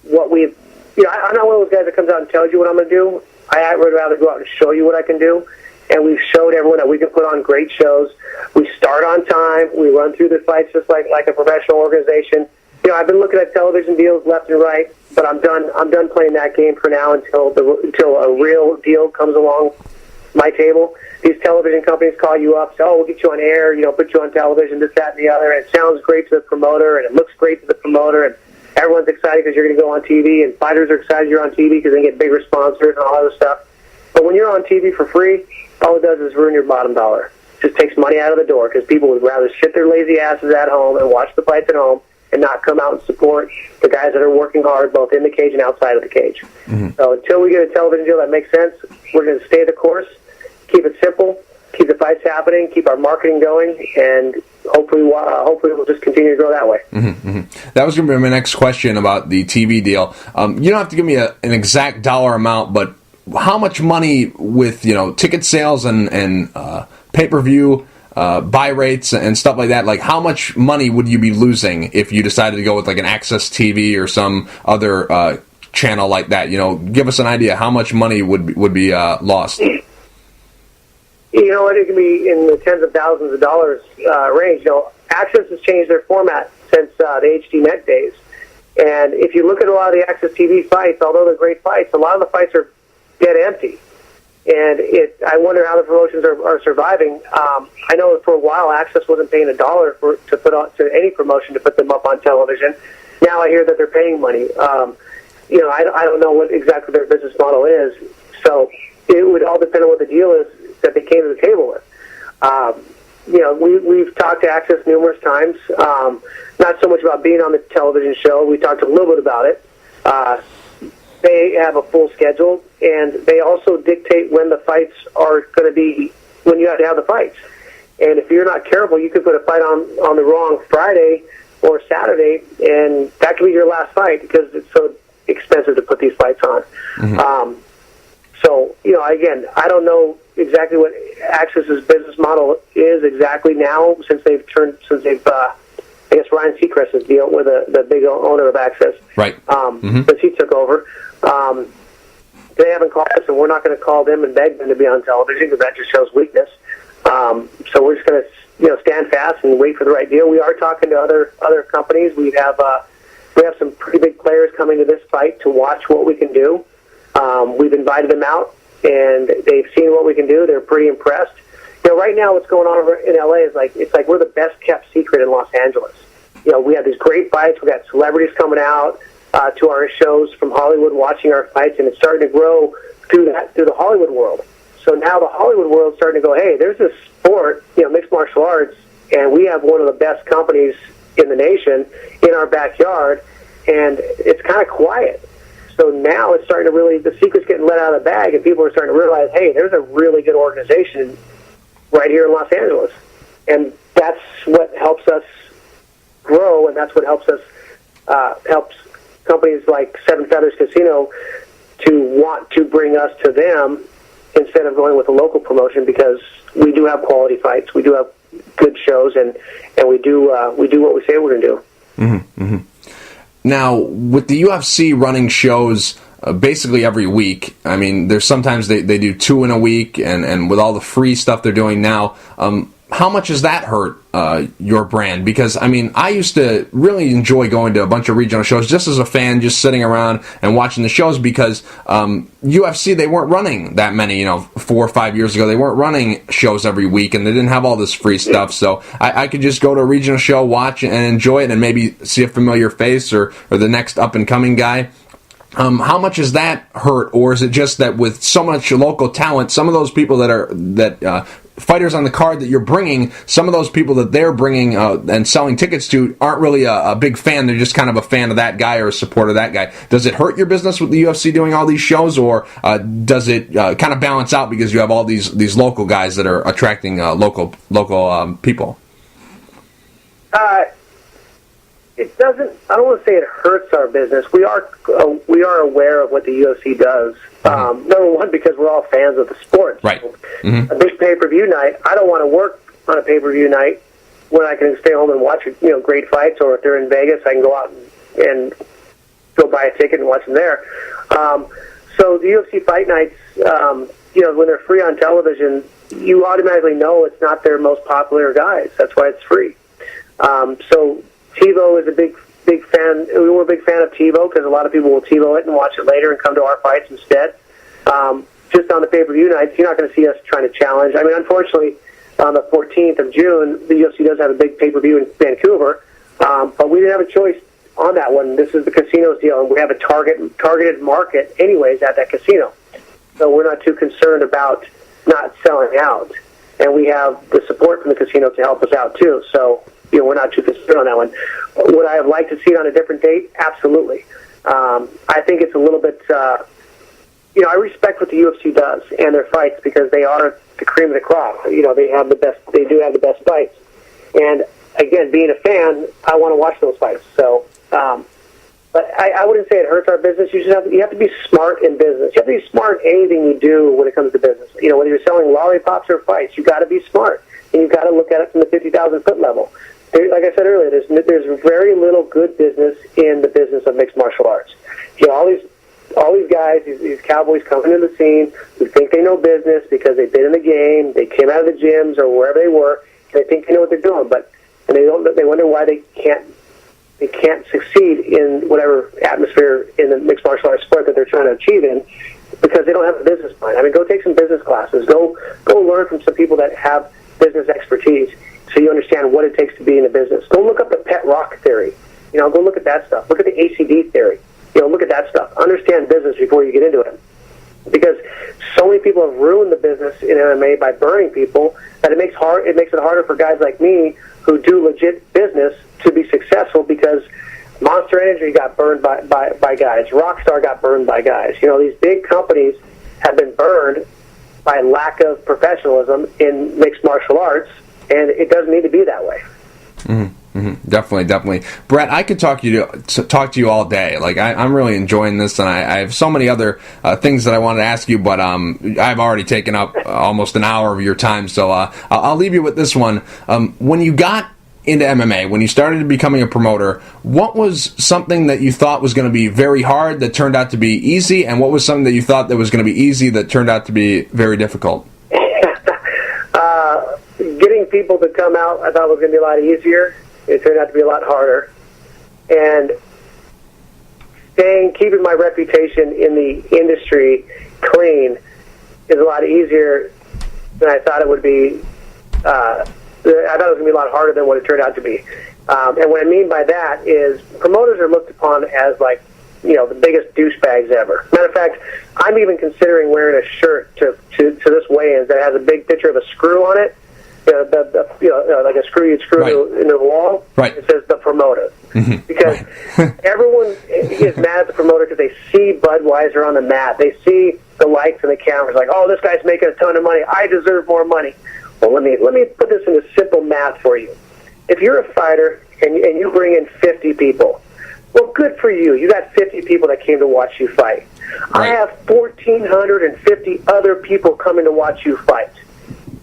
what we've. I'm not one of those guys that comes out and tells you what I'm going to do. I would rather go out and show you what I can do. And we've showed everyone that we can put on great shows. We start on time. We run through the fights just like a professional organization. I've been looking at television deals left and right, but I'm done playing that game for now until a real deal comes along my table. These television companies call you up, say, we'll get you on air, put you on television, this, that, and the other, and it sounds great to the promoter, and it looks great to the promoter, and everyone's excited because you're going to go on TV, and fighters are excited you're on TV because they get bigger sponsors and all that other stuff. But when you're on TV for free, all it does is ruin your bottom dollar. It just takes money out of the door because people would rather sit their lazy asses at home and watch the fights at home and not come out and support the guys that are working hard both in the cage and outside of the cage. Mm-hmm. So until we get a television deal that makes sense, we're going to stay the course, keep it simple, keep the fights happening, keep our marketing going, and hopefully we'll just continue to grow that way. Mm-hmm, mm-hmm. That was going to be my next question about the TV deal. You don't have to give me an exact dollar amount, but how much money with ticket sales and pay-per-view buy rates and stuff like that, like how much money would you be losing if you decided to go with like an Access TV or some other channel like that? Give us an idea how much money would be lost. It can be in the tens of thousands of dollars range. Access has changed their format since the HD Net days, and if you look at a lot of the Access TV fights, although they're great fights, a lot of the fights are dead empty. And I wonder how the promotions are surviving. I know for a while Access wasn't paying $1 to put on to any promotion to put them up on television. Now I hear that they're paying money. I don't know what exactly their business model is. So it would all depend on what the deal is that they came to the table with. We've talked to Access numerous times. Not so much about being on the television show. We talked a little bit about it. They have a full schedule, and they also dictate when the fights are going to be, when you have to have the fights. And if you're not careful, you could put a fight on the wrong Friday or Saturday, and that could be your last fight because it's so expensive to put these fights on. Mm-hmm. So, again, I don't know exactly what Access's business model is exactly now since they've I guess Ryan Seacrest's deal with the big owner of Access. Right. Since he took over. They haven't called us, and we're not going to call them and beg them to be on television because that just shows weakness. So we're just going to stand fast and wait for the right deal. We are talking to other companies. We have some pretty big players coming to this fight to watch what we can do. We've invited them out, and they've seen what we can do. They're pretty impressed. Right now what's going on in LA is it's like we're the best kept secret in Los Angeles. We have these great fights. We've got celebrities coming out to our shows from Hollywood watching our fights, and it's starting to grow through the Hollywood world. So now the Hollywood world is starting to go, hey, there's this sport, mixed martial arts, and we have one of the best companies in the nation in our backyard, and it's kind of quiet. So now it's starting to really, the secret's getting let out of the bag, and people are starting to realize, hey, there's a really good organization right here in Los Angeles. And that's what helps us grow, and that's what helps us, helps companies like Seven Feathers Casino to want to bring us to them instead of going with a local promotion, because we do have quality fights, we do have good shows, and we do what we say we're going to do. Mm-hmm, mm-hmm. Now, with the UFC running shows basically every week, I mean, there's sometimes they do 2 in a week, and with all the free stuff they're doing now, how much has that hurt your brand? Because, I mean, I used to really enjoy going to a bunch of regional shows just as a fan, just sitting around and watching the shows, because UFC, they weren't running that many, 4 or 5 years ago. They weren't running shows every week, and they didn't have all this free stuff. So I could just go to a regional show, watch and enjoy it, and maybe see a familiar face or the next up-and-coming guy. How much has that hurt, or is it just that with so much local talent, some of those people that fighters on the card that you're bringing, some of those people that they're bringing and selling tickets to aren't really a big fan. They're just kind of a fan of that guy or a supporter of that guy. Does it hurt your business with the UFC doing all these shows, or does it kind of balance out because you have all these local guys that are attracting local people? It doesn't. I don't want to say it hurts our business. We are aware of what the UFC does. Number one, because we're all fans of the sport. Right. A big pay-per-view night. I don't want to work on a pay-per-view night when I can stay home and watch great fights. Or if they're in Vegas, I can go out and go buy a ticket and watch them there. So the UFC fight nights, when they're free on television, you automatically know it's not their most popular guys. That's why it's free. So TiVo is a big fan. We're a big fan of TiVo because a lot of people will TiVo it and watch it later and come to our fights instead. Just on the pay-per-view nights, you're not going to see us trying to challenge. I mean, unfortunately, on the 14th of June, the UFC does have a big pay-per-view in Vancouver, but we didn't have a choice on that one. This is the casino's deal, and we have a targeted market anyways at that casino. So we're not too concerned about not selling out. And we have the support from the casino to help us out, too. So, we're not too concerned on that one. Would I have liked to see it on a different date? Absolutely. I think it's a little bit, I respect what the UFC does and their fights because they are the cream of the crop. They do have the best fights. And, again, being a fan, I want to watch those fights. So, but I wouldn't say it hurts our business. You have to be smart in business. You have to be smart in anything you do when it comes to business. Whether you're selling lollipops or fights, you got to be smart, and you've got to look at it from the 50,000-foot level. Like I said earlier, there's very little good business in the business of mixed martial arts. All these guys, these cowboys coming into the scene who think they know business because they've been in the game, they came out of the gyms or wherever they were, and they think they know what they're doing, and they wonder why they can't succeed in whatever atmosphere in the mixed martial arts sport that they're trying to achieve in because they don't have a business mind. I mean, go take some business classes. Go learn from some people that have business expertise so you understand what it takes to be in a business. Go look up the pet rock theory. Go look at that stuff. Look at the ACD theory. Look at that stuff. Understand business before you get into it. Because so many people have ruined the business in MMA by burning people that it makes it harder for guys like me who do legit business to be successful because Monster Energy got burned by guys. Rockstar got burned by guys. These big companies have been burned by lack of professionalism in mixed martial arts, and it doesn't need to be that way. Mm-hmm. Mm-hmm. Definitely. Brett, I could talk to you all day. Like I'm really enjoying this, and I have so many other things that I wanted to ask you, but I've already taken up almost an hour of your time, so I'll leave you with this one. When you got into MMA, when you started becoming a promoter, what was something that you thought was going to be very hard that turned out to be easy, and what was something that you thought that was going to be easy that turned out to be very difficult? Getting people to come out, I thought was going to be a lot easier. It turned out to be a lot harder. And keeping my reputation in the industry clean is a lot easier than I thought it would be. I thought it was going to be a lot harder than what it turned out to be. And what I mean by that is promoters are looked upon as the biggest douchebags ever. Matter of fact, I'm even considering wearing a shirt to this weigh-in that has a big picture of a screw on it. Like a screw you'd screw into the wall. Right. It says the promoter. Mm-hmm. Because everyone is mad at the promoter because they see Budweiser on the mat. They see the lights and the cameras like, oh, this guy's making a ton of money. I deserve more money. Well, let me put this into simple math for you. If you're a fighter and you bring in 50 people, well, good for you. You got 50 people that came to watch you fight. Right. I have 1,450 other people coming to watch you fight.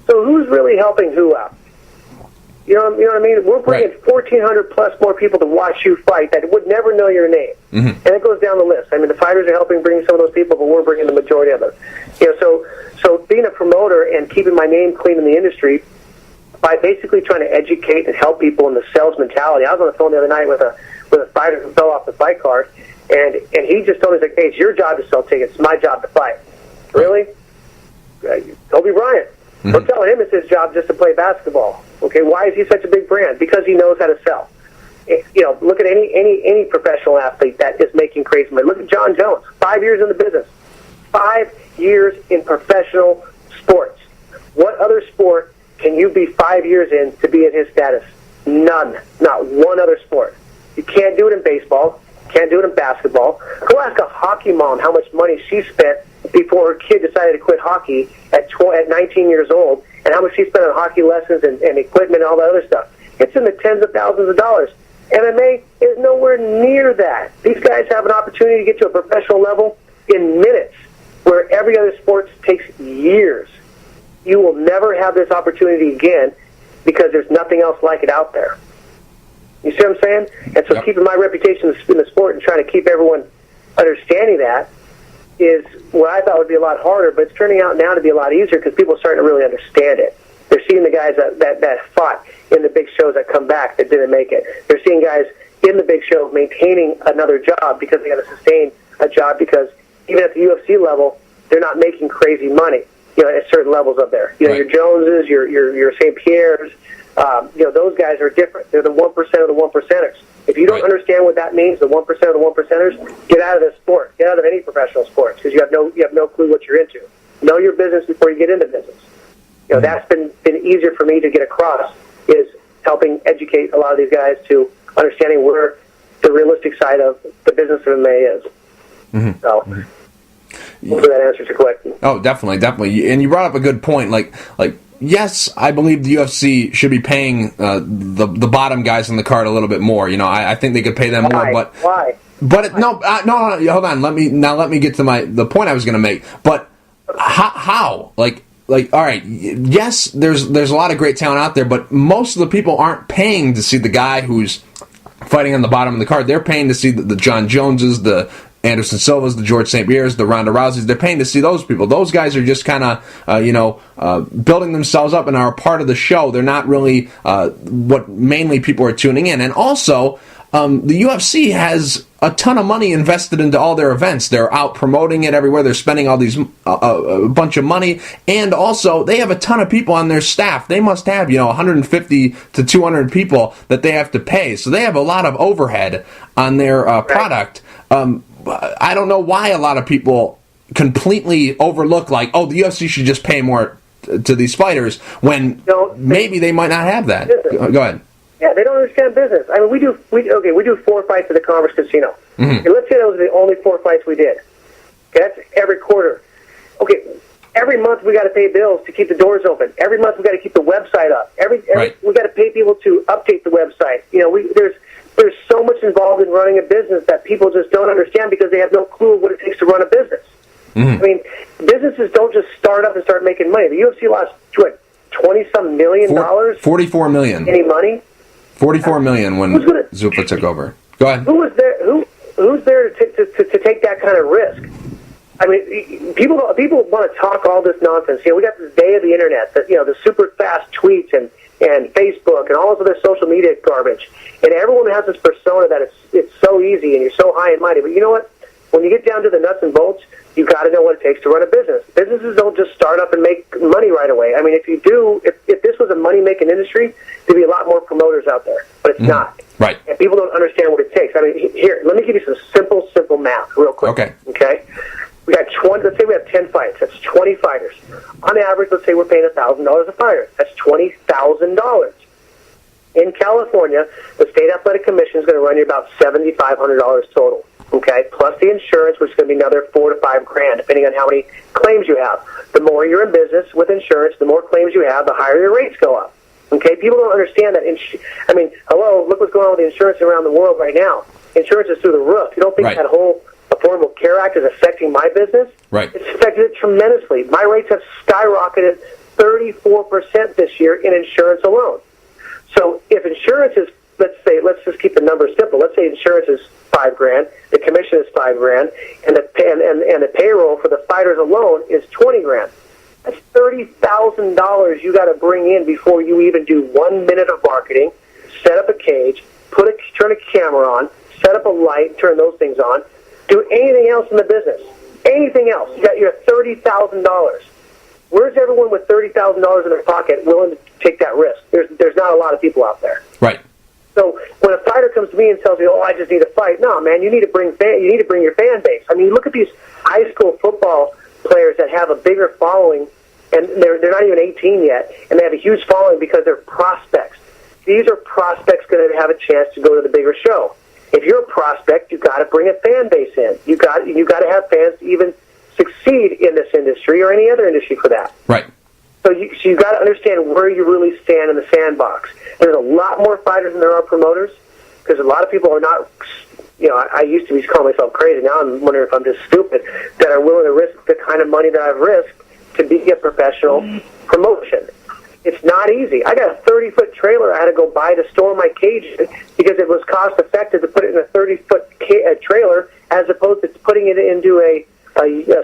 So who's really helping who out? You know what I mean? We're bringing 1,400 plus more people to watch you fight that would never know your name. Mm-hmm. And it goes down the list. I mean, the fighters are helping bring some of those people, but we're bringing the majority of them. So being a promoter and keeping my name clean in the industry by basically trying to educate and help people in the sales mentality. I was on the phone the other night with a fighter who fell off the fight card, and he just told me, like, hey, it's your job to sell tickets. It's my job to fight. Really? Kobe Bryant. Mm-hmm. We're telling him it's his job just to play basketball. Okay, why is he such a big brand? Because he knows how to sell. Look at any professional athlete that is making crazy money. Look at John Jones, 5 years in the business, 5 years in professional sports. What other sport can you be 5 years in to be at his status? None. Not one other sport. You can't do it in baseball. Can't do it in basketball. Go ask a hockey mom how much money she spent before her kid decided to quit hockey at 19 years old, and how much she spent on hockey lessons and equipment and all that other stuff. It's in the tens of thousands of dollars. MMA is nowhere near that. These guys have an opportunity to get to a professional level in minutes, where every other sport takes years. You will never have this opportunity again because there's nothing else like it out there. You see what I'm saying? And so keeping my reputation in the sport and trying to keep everyone understanding that is what I thought would be a lot harder, but it's turning out now to be a lot easier because people are starting to really understand it. They're seeing the guys that fought in the big shows that come back that didn't make it. They're seeing guys in the big show maintaining another job because they got to sustain a job because even at the UFC level, they're not making crazy money, at certain levels up there. Your Joneses, your St. Pierre's, those guys are different. They're the 1% of the 1%ers. If you don't understand what that means, the 1% of the 1%ers, get out of this sport. Get out of any professional sports because you have no clue what you're into. Know your business before you get into business. That's been easier for me to get across, is helping educate a lot of these guys to understanding where the realistic side of the business of MMA is. Mm-hmm. So, hopefully that answers your question. Oh, definitely. And you brought up a good point. Like, yes, I believe the UFC should be paying the bottom guys on the card a little bit more. I think they could pay them more. But why? But no. Hold on. Let me get to the point I was going to make. But how? Like, all right, yes, there's a lot of great talent out there, but most of the people aren't paying to see the guy who's fighting on the bottom of the card. They're paying to see the John Joneses, the Anderson Silvas, the George St. Pierre's, the Ronda Rouseys. They're paying to see those people. Those guys are just kind of, building themselves up and are a part of the show. They're not really what mainly people are tuning in. And also, the UFC has a ton of money invested into all their events. They're out promoting it everywhere. They're spending all these a bunch of money, and also they have a ton of people on their staff. They must have 150 to 200 people that they have to pay. So they have a lot of overhead on their product. I don't know why a lot of people completely overlook the UFC should just pay more to these fighters when maybe they might not have that. Go ahead. Yeah, they don't understand business. I mean, we do 4 fights at the Commerce Casino. Mm-hmm. Okay, let's say those are the only 4 fights we did. Okay, that's every quarter. Okay, every month we got to pay bills to keep the doors open. Every month we got to keep the website up. We got to pay people to update the website. There's so much involved in running a business that people just don't understand because they have no clue what it takes to run a business. Mm-hmm. I mean, businesses don't just start up and start making money. The UFC lost $20-some million. $44 million. Any money? $44 million when Zuffa took over. Go ahead. Who's there to take that kind of risk? I mean, people want to talk all this nonsense. We got this day of the internet, the super fast tweets and Facebook and all this other social media garbage, and everyone has this persona that it's so easy and you're so high and mighty. But you know what? When you get down to the nuts and bolts, you got to know what it takes to run a business. Businesses don't just start up and make money right away. I mean, if this was a money-making industry, there'd be a lot more promoters out there, but it's not. Right. And people don't understand what it takes. I mean, here, let me give you some simple math real quick. Okay? We got 20, let's say we have 10 fights. That's 20 fighters. On average, let's say we're paying $1,000 a fighter. That's $20,000. In California, the State Athletic Commission is going to run you about $7,500 total. Okay, plus the insurance, which is going to be another $4,000 to $5,000, depending on how many claims you have. The more you're in business with insurance, the more claims you have, the higher your rates go up. Okay, people don't understand that. Hello, look what's going on with the insurance around the world right now. Insurance is through the roof. You don't think that whole Affordable Care Act is affecting my business? Right. It's affected it tremendously. My rates have skyrocketed 34% this year in insurance alone. So if insurance is, let's just keep the numbers simple. Let's say insurance is $5,000, the commission is $5,000, and the payroll for the fighters alone is $20,000. That's $30,000 you got to bring in before you even do 1 minute of marketing, set up a cage, turn a camera on, set up a light, turn those things on, do anything else in the business. Anything else. You got your $30,000. Where's everyone with $30,000 in their pocket willing to take that risk? There's not a lot of people out there. Right. So when a fighter comes to me and tells me, "Oh, I just need to fight," no, man, you need to bring your fan base. I mean, look at these high school football players that have a bigger following, and they're not even 18 yet, and they have a huge following because they're prospects. These are prospects going to have a chance to go to the bigger show. If you're a prospect, you got to bring a fan base in. You got to have fans to even succeed in this industry or any other industry for that. Right. So you got to understand where you really stand in the sandbox. There's a lot more fighters than there are promoters. because a lot of people are not, I used to be calling myself crazy. Now I'm wondering if I'm just stupid, that are willing to risk the kind of money that I've risked to be a professional promotion. It's not easy. I got a 30-foot trailer I had to go buy to store my cage in because it was cost-effective to put it in a 30-foot trailer as opposed to putting it into a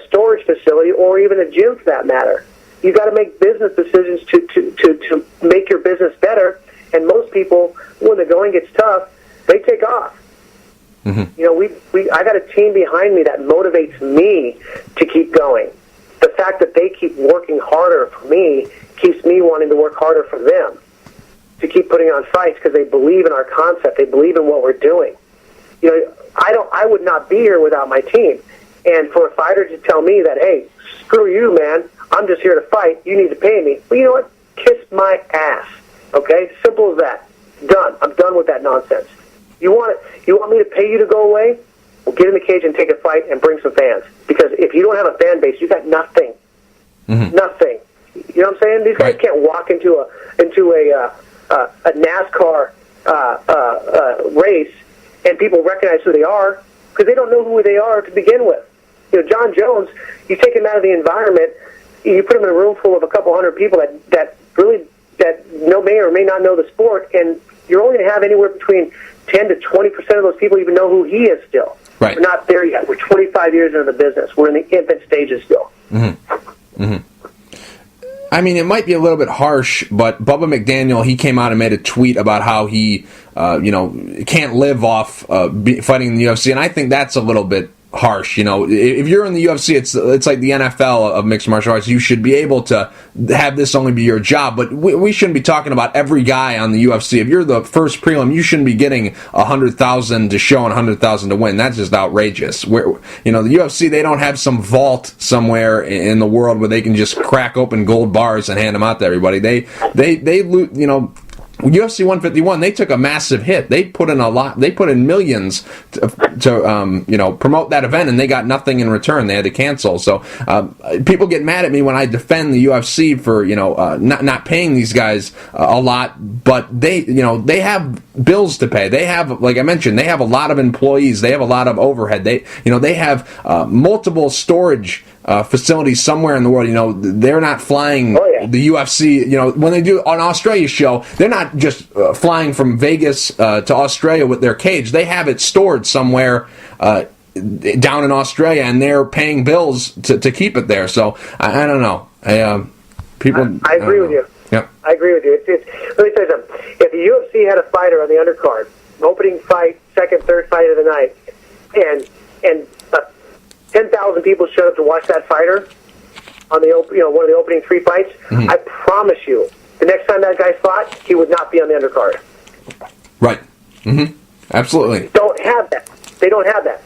storage facility or even a gym for that matter. You've got to make business decisions to make your business better, and most people, when the going gets tough, they take off. Mm-hmm. I got a team behind me that motivates me to keep going. The fact that they keep working harder for me keeps me wanting to work harder for them, to keep putting on fights because they believe in our concept. They believe in what we're doing. I would not be here without my team. And for a fighter to tell me that, hey, screw you, man, I'm just here to fight, you need to pay me. Well, you know what? Kiss my ass. Okay? Simple as that. Done. I'm done with that nonsense. You want me to pay you to go away? Well, get in the cage and take a fight and bring some fans. Because if you don't have a fan base, you got nothing. Mm-hmm. Nothing. You know what I'm saying? These guys can't walk into a NASCAR race and people recognize who they are because they don't know who they are to begin with. John Jones, you take him out of the environment, you put him in a room full of a couple hundred people that may or may not know the sport, and you're only going to have anywhere between 10 to 20% of those people even know who he is still. Right. We're not there yet. We're 25 years into the business. We're in the infant stages still. Mm-hmm. Mm-hmm. I mean, it might be a little bit harsh, but Bubba McDaniel, he came out and made a tweet about how he, can't live off fighting in the UFC, and I think that's a little bit harsh. If you're in the UFC, it's like the NFL of mixed martial arts. You should be able to have this only be your job, but we shouldn't be talking about every guy on the UFC. If you're the first prelim, you shouldn't be getting 100,000 to show and 100,000 to win. That's just outrageous. The UFC, they don't have some vault somewhere in the world where they can just crack open gold bars and hand them out to everybody. They loot, UFC 151, they took a massive hit. They put in a lot. They put in millions to promote that event, and they got nothing in return. They had to cancel. So people get mad at me when I defend the UFC for not paying these guys a lot, but they have bills to pay. They have, like I mentioned, they have a lot of employees. They have a lot of overhead. They have multiple storage facilities somewhere in the world. They're not flying the UFC. When they do an Australia show, they're not just flying from Vegas to Australia with their cage. They have it stored somewhere down in Australia, and they're paying bills to keep it there. So I don't know. I agree with you. Yep. I agree with you. Let me tell you something. If the UFC had a fighter on the undercard, opening fight, second, third fight of the night, and 10,000 people showed up to watch that fighter on the one of the opening three fights, mm-hmm. I promise you, the next time that guy fought, he would not be on the undercard. Right. Mm-hmm. Absolutely. They don't have that. They don't have that.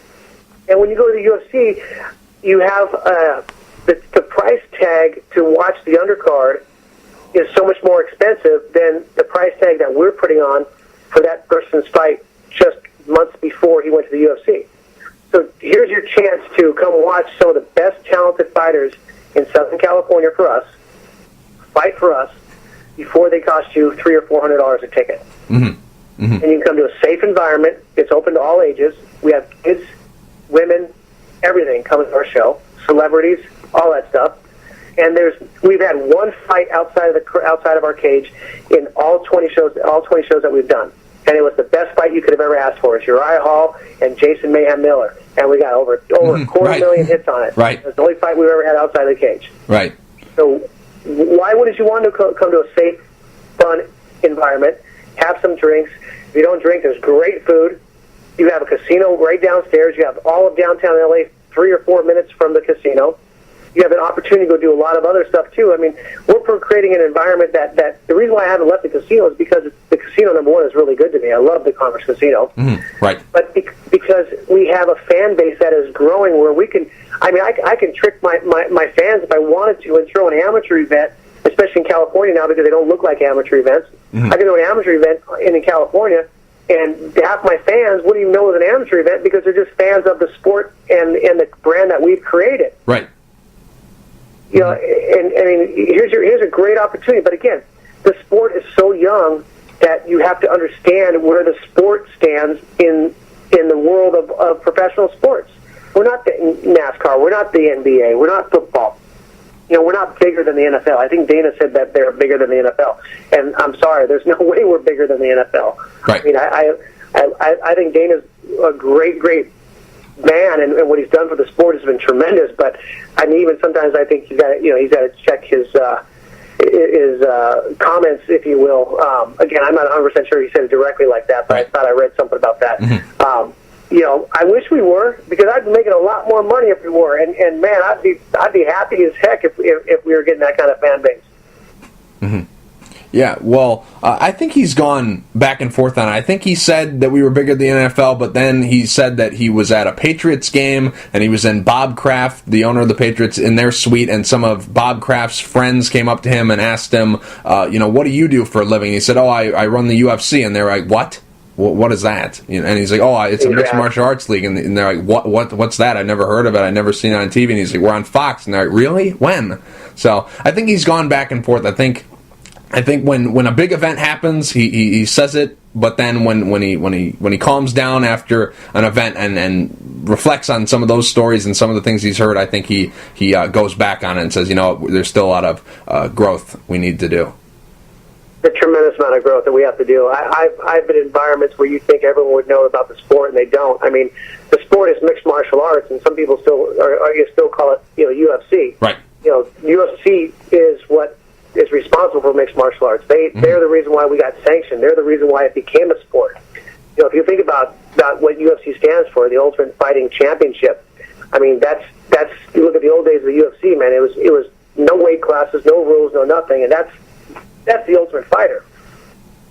And when you go to the UFC, you have the price tag to watch the undercard is so much more expensive than the price tag that we're putting on for that person's fight just months before he went to the UFC. So here's your chance to come watch some of the best talented fighters in Southern California for us, fight for us, before they cost you $300 or $400 a ticket. Mm-hmm. Mm-hmm. And you can come to a safe environment. It's open to all ages. We have kids, women, everything coming to our show, celebrities, all that stuff. And we've had one fight outside of our cage in all 20 shows that we've done. And it was the best fight you could have ever asked for. It's Uriah Hall and Jason Mayhem Miller. And we got over a quarter million hits on it. Right. It's the only fight we've ever had outside of the cage. Right. So why wouldn't you want to come to a safe, fun environment, have some drinks? If you don't drink, there's great food. You have a casino right downstairs. You have all of downtown LA 3 or 4 minutes from the casino. You have an opportunity to go do a lot of other stuff, too. I mean, we're creating an environment that the reason why I haven't left the casino is because the casino, number one, is really good to me. I love the Commerce Casino. Mm-hmm. Right. But because we have a fan base that is growing where we can, I can trick my fans if I wanted to and throw an amateur event, especially in California now because they don't look like amateur events. Mm-hmm. I can do an amateur event in California, and half my fans wouldn't even know it was an amateur event because they're just fans of the sport and the brand that we've created. Right. And I mean, here's a great opportunity. But again, the sport is so young that you have to understand where the sport stands in the world of professional sports. We're not the NASCAR. We're not the NBA. We're not football. We're not bigger than the NFL. I think Dana said that they're bigger than the NFL, and I'm sorry, there's no way we're bigger than the NFL. Right. I mean, I think Dana's a great man, and what he's done for the sport has been tremendous. But I mean, even sometimes I think he's got to check his comments, if you will. Again, I'm not 100% sure he said it directly like that, but right. I thought I read something about that. Mm-hmm. I wish we were, because I'd be making a lot more money if we were, and man, I'd be happy as heck if we were getting that kind of fan base. Mm-hmm. Yeah, well, I think he's gone back and forth on it. I think he said that we were bigger than the NFL, but then he said that he was at a Patriots game, and he was in Bob Kraft, the owner of the Patriots, in their suite, and some of Bob Kraft's friends came up to him and asked him, what do you do for a living? He said, I run the UFC, and they're like, what? What is that? And he's like, it's a mixed martial arts league. And they're like, what's that? I've never heard of it. I've never seen it on TV. And he's like, we're on Fox. And they're like, really? When? So I think he's gone back and forth. I think when a big event happens, he says it. But then when he calms down after an event and reflects on some of those stories and some of the things he's heard, I think he goes back on it and says, there's still a lot of growth we need to do. A tremendous amount of growth that we have to do. I've been in environments where you think everyone would know about the sport, and they don't. I mean, the sport is mixed martial arts, and some people still call it UFC. Right. UFC is what is responsible for mixed martial arts. They're the reason why we got sanctioned. They're the reason why it became a sport. If you think about what UFC stands for, the Ultimate Fighting Championship. I mean, that's you look at the old days of the UFC, man. It was no weight classes, no rules, no nothing, and that's the Ultimate Fighter.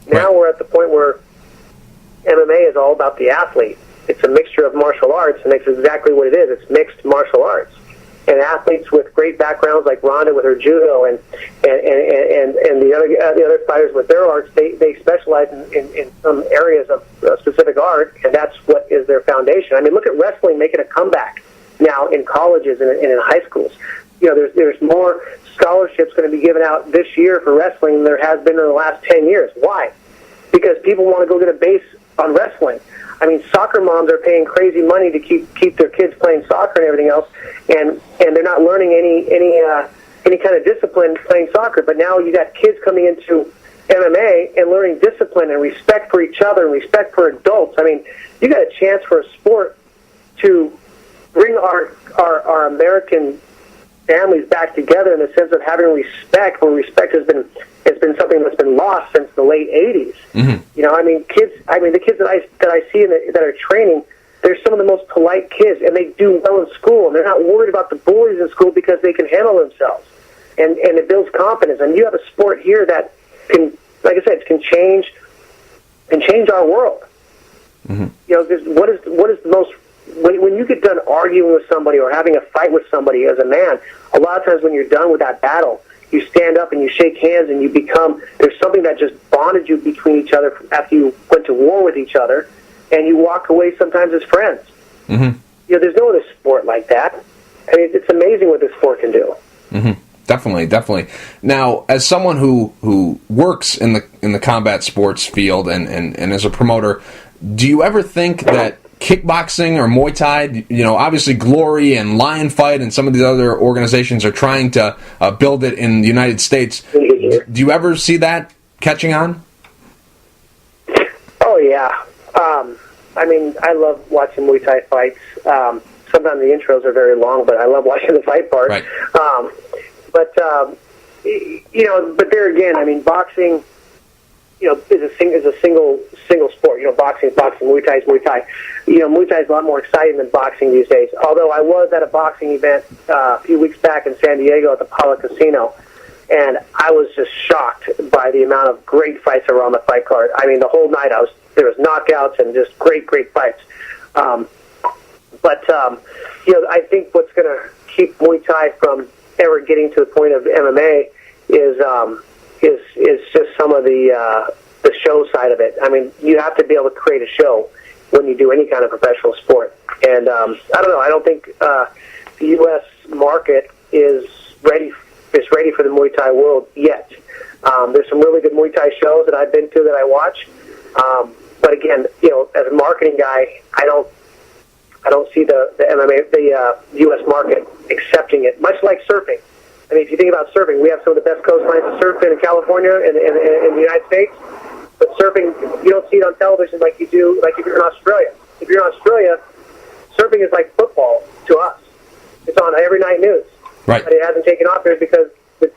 Now we're at the point where MMA is all about the athlete. It's a mixture of martial arts, and it's exactly what it is. It's mixed martial arts. And athletes with great backgrounds like Ronda with her judo and the other fighters with their arts, they specialize in some areas of specific art, and that's what is their foundation. I mean, look at wrestling making a comeback now in colleges and in high schools. There's more scholarships going to be given out this year for wrestling than there has been in the last 10 years. Why? Because people want to go get a base on wrestling. I mean, soccer moms are paying crazy money to keep their kids playing soccer and everything else, and they're not learning any kind of discipline playing soccer. But now you got kids coming into MMA and learning discipline and respect for each other and respect for adults. I mean, you got a chance for a sport to bring our American families back together in the sense of having respect, where respect has been something that's been lost since the late 80s. Mm-hmm. The kids that I see that are training, they're some of the most polite kids, and they do well in school, and they're not worried about the bullies in school because they can handle themselves, and it builds confidence. And you have a sport here that can, like I said, can change our world. Mm-hmm. What is the most when you get done arguing with somebody or having a fight with somebody as a man, a lot of times when you're done with that battle, you stand up and you shake hands and there's something that just bonded you between each other after you went to war with each other, and you walk away sometimes as friends. Mm-hmm. There's no other sport like that. I mean, it's amazing what this sport can do. Mm-hmm. Definitely. Now, as someone who works in the combat sports field and as a promoter, do you ever think that kickboxing or Muay Thai, obviously Glory and Lion Fight and some of the other organizations are trying to build it in the United States. Do you ever see that catching on? Oh, yeah. I love watching Muay Thai fights. Sometimes the intros are very long, but I love watching the fight part. Right. But there again, boxing, is a single sport. Boxing is boxing, Muay Thai is Muay Thai. Muay Thai is a lot more exciting than boxing these days. Although I was at a boxing event a few weeks back in San Diego at the Apollo Casino, and I was just shocked by the amount of great fights that were on the fight card. I mean, the whole night there was knockouts and just great fights. I think what's going to keep Muay Thai from ever getting to the point of MMA is just some of the show side of it. I mean, you have to be able to create a show when you do any kind of professional sport. And I don't know. I don't think the U.S. market is ready for the Muay Thai world yet. There's some really good Muay Thai shows that I've been to that I watch. But again, as a marketing guy, I don't see the MMA, the U.S. market accepting it, much like surfing. I mean, if you think about surfing, we have some of the best coastlines to surf in California and in the United States. But surfing, you don't see it on television like you do, like if you're in Australia. If you're in Australia, surfing is like football to us. It's on every night news. Right. But it hasn't taken off here because the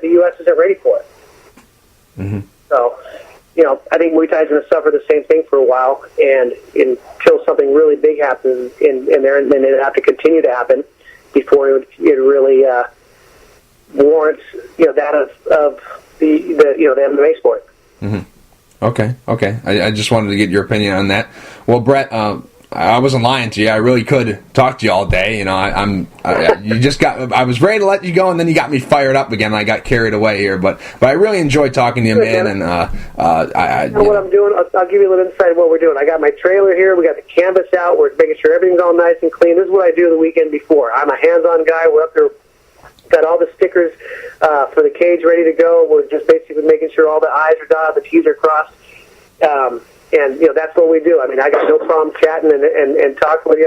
U.S. isn't ready for it. Mm-hmm. So, I think Muay Thai is going to suffer the same thing for a while, and until something really big happens in there, and then it'd have to continue to happen before it really warrants, that of the MMA sport. Mm-hmm. Okay. I just wanted to get your opinion on that. Well, Brett, I wasn't lying to you. I really could talk to you all day. I was ready to let you go, and then you got me fired up again. And I got carried away here, but I really enjoyed talking to you, man. And what I'm doing, I'll give you a little insight of what we're doing. I got my trailer here. We got the canvas out. We're making sure everything's all nice and clean. This is what I do the weekend before. I'm a hands-on guy. We're up there. Got all the stickers for the cage ready to go. We're just basically making sure all the I's are dotted, the T's are crossed. And that's what we do. I mean, I got no problem chatting and talking with you.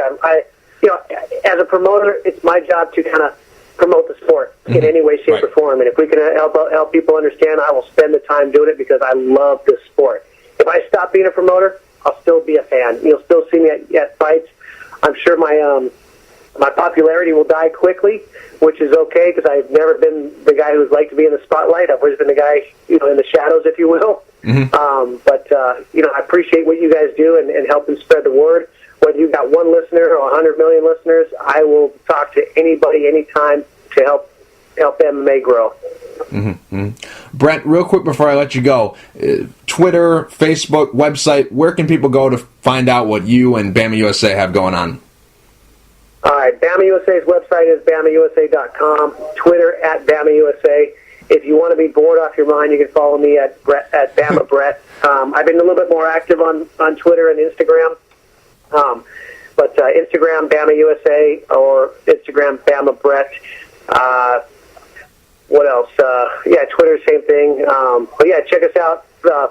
As a promoter, it's my job to kind of promote the sport in any way, shape, or form. And if we can help people understand, I will spend the time doing it because I love this sport. If I stop being a promoter, I'll still be a fan. You'll still see me at fights. I'm sure my popularity will die quickly, which is okay because I've never been the guy who's liked to be in the spotlight. I've always been the guy, in the shadows, if you will. Mm-hmm. But I appreciate what you guys do and helping spread the word. Whether you've got one listener or 100 million listeners, I will talk to anybody, anytime to help MMA grow. Mm-hmm. Brett, real quick before I let you go, Twitter, Facebook, website, where can people go to find out what you and BAMMA USA have going on? All right, BAMMA USA's website is BAMMAUSA.com, Twitter at BAMMA USA. If you want to be bored off your mind, you can follow me at BAMMA Brett. I've been a little bit more active on Twitter and Instagram. But Instagram, BAMMA USA, or Instagram, BAMMA Brett. What else? Twitter, same thing. But yeah, check us out.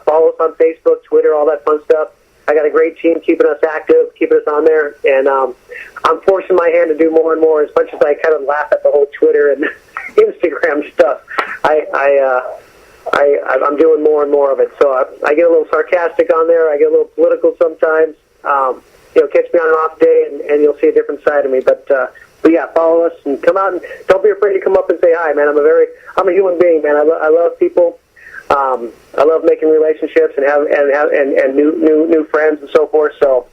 Follow us on Facebook, Twitter, all that fun stuff. I got a great team keeping us active, keeping us on there, and I'm forcing my hand to do more and more. As much as I kind of laugh at the whole Twitter and Instagram stuff, I'm doing more and more of it. So I get a little sarcastic on there. I get a little political sometimes. Catch me on an off day, and you'll see a different side of me. But yeah, follow us and come out, and don't be afraid to come up and say hi, man. I'm a human being, man. I love people. I love making relationships and have new friends and so forth. So,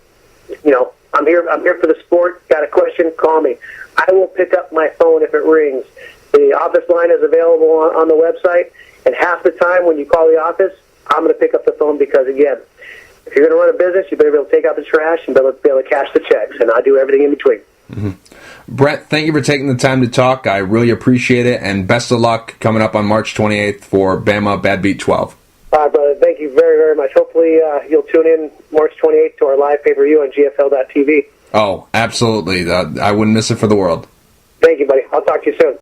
I'm here for the sport. Got a question? Call me. I will pick up my phone if it rings. The office line is available on the website, and half the time when you call the office, I'm going to pick up the phone because, again, if you're going to run a business, you better be able to take out the trash and be able to cash the checks, and I do everything in between. Mm-hmm. Brett, thank you for taking the time to talk. I really appreciate it, and best of luck coming up on March 28th for BAMMA Bad Beat 12. All right, brother. Thank you very, very much. Hopefully you'll tune in March 28th to our live pay-per-view on GFL.TV. Oh, absolutely. I wouldn't miss it for the world. Thank you, buddy. I'll talk to you soon.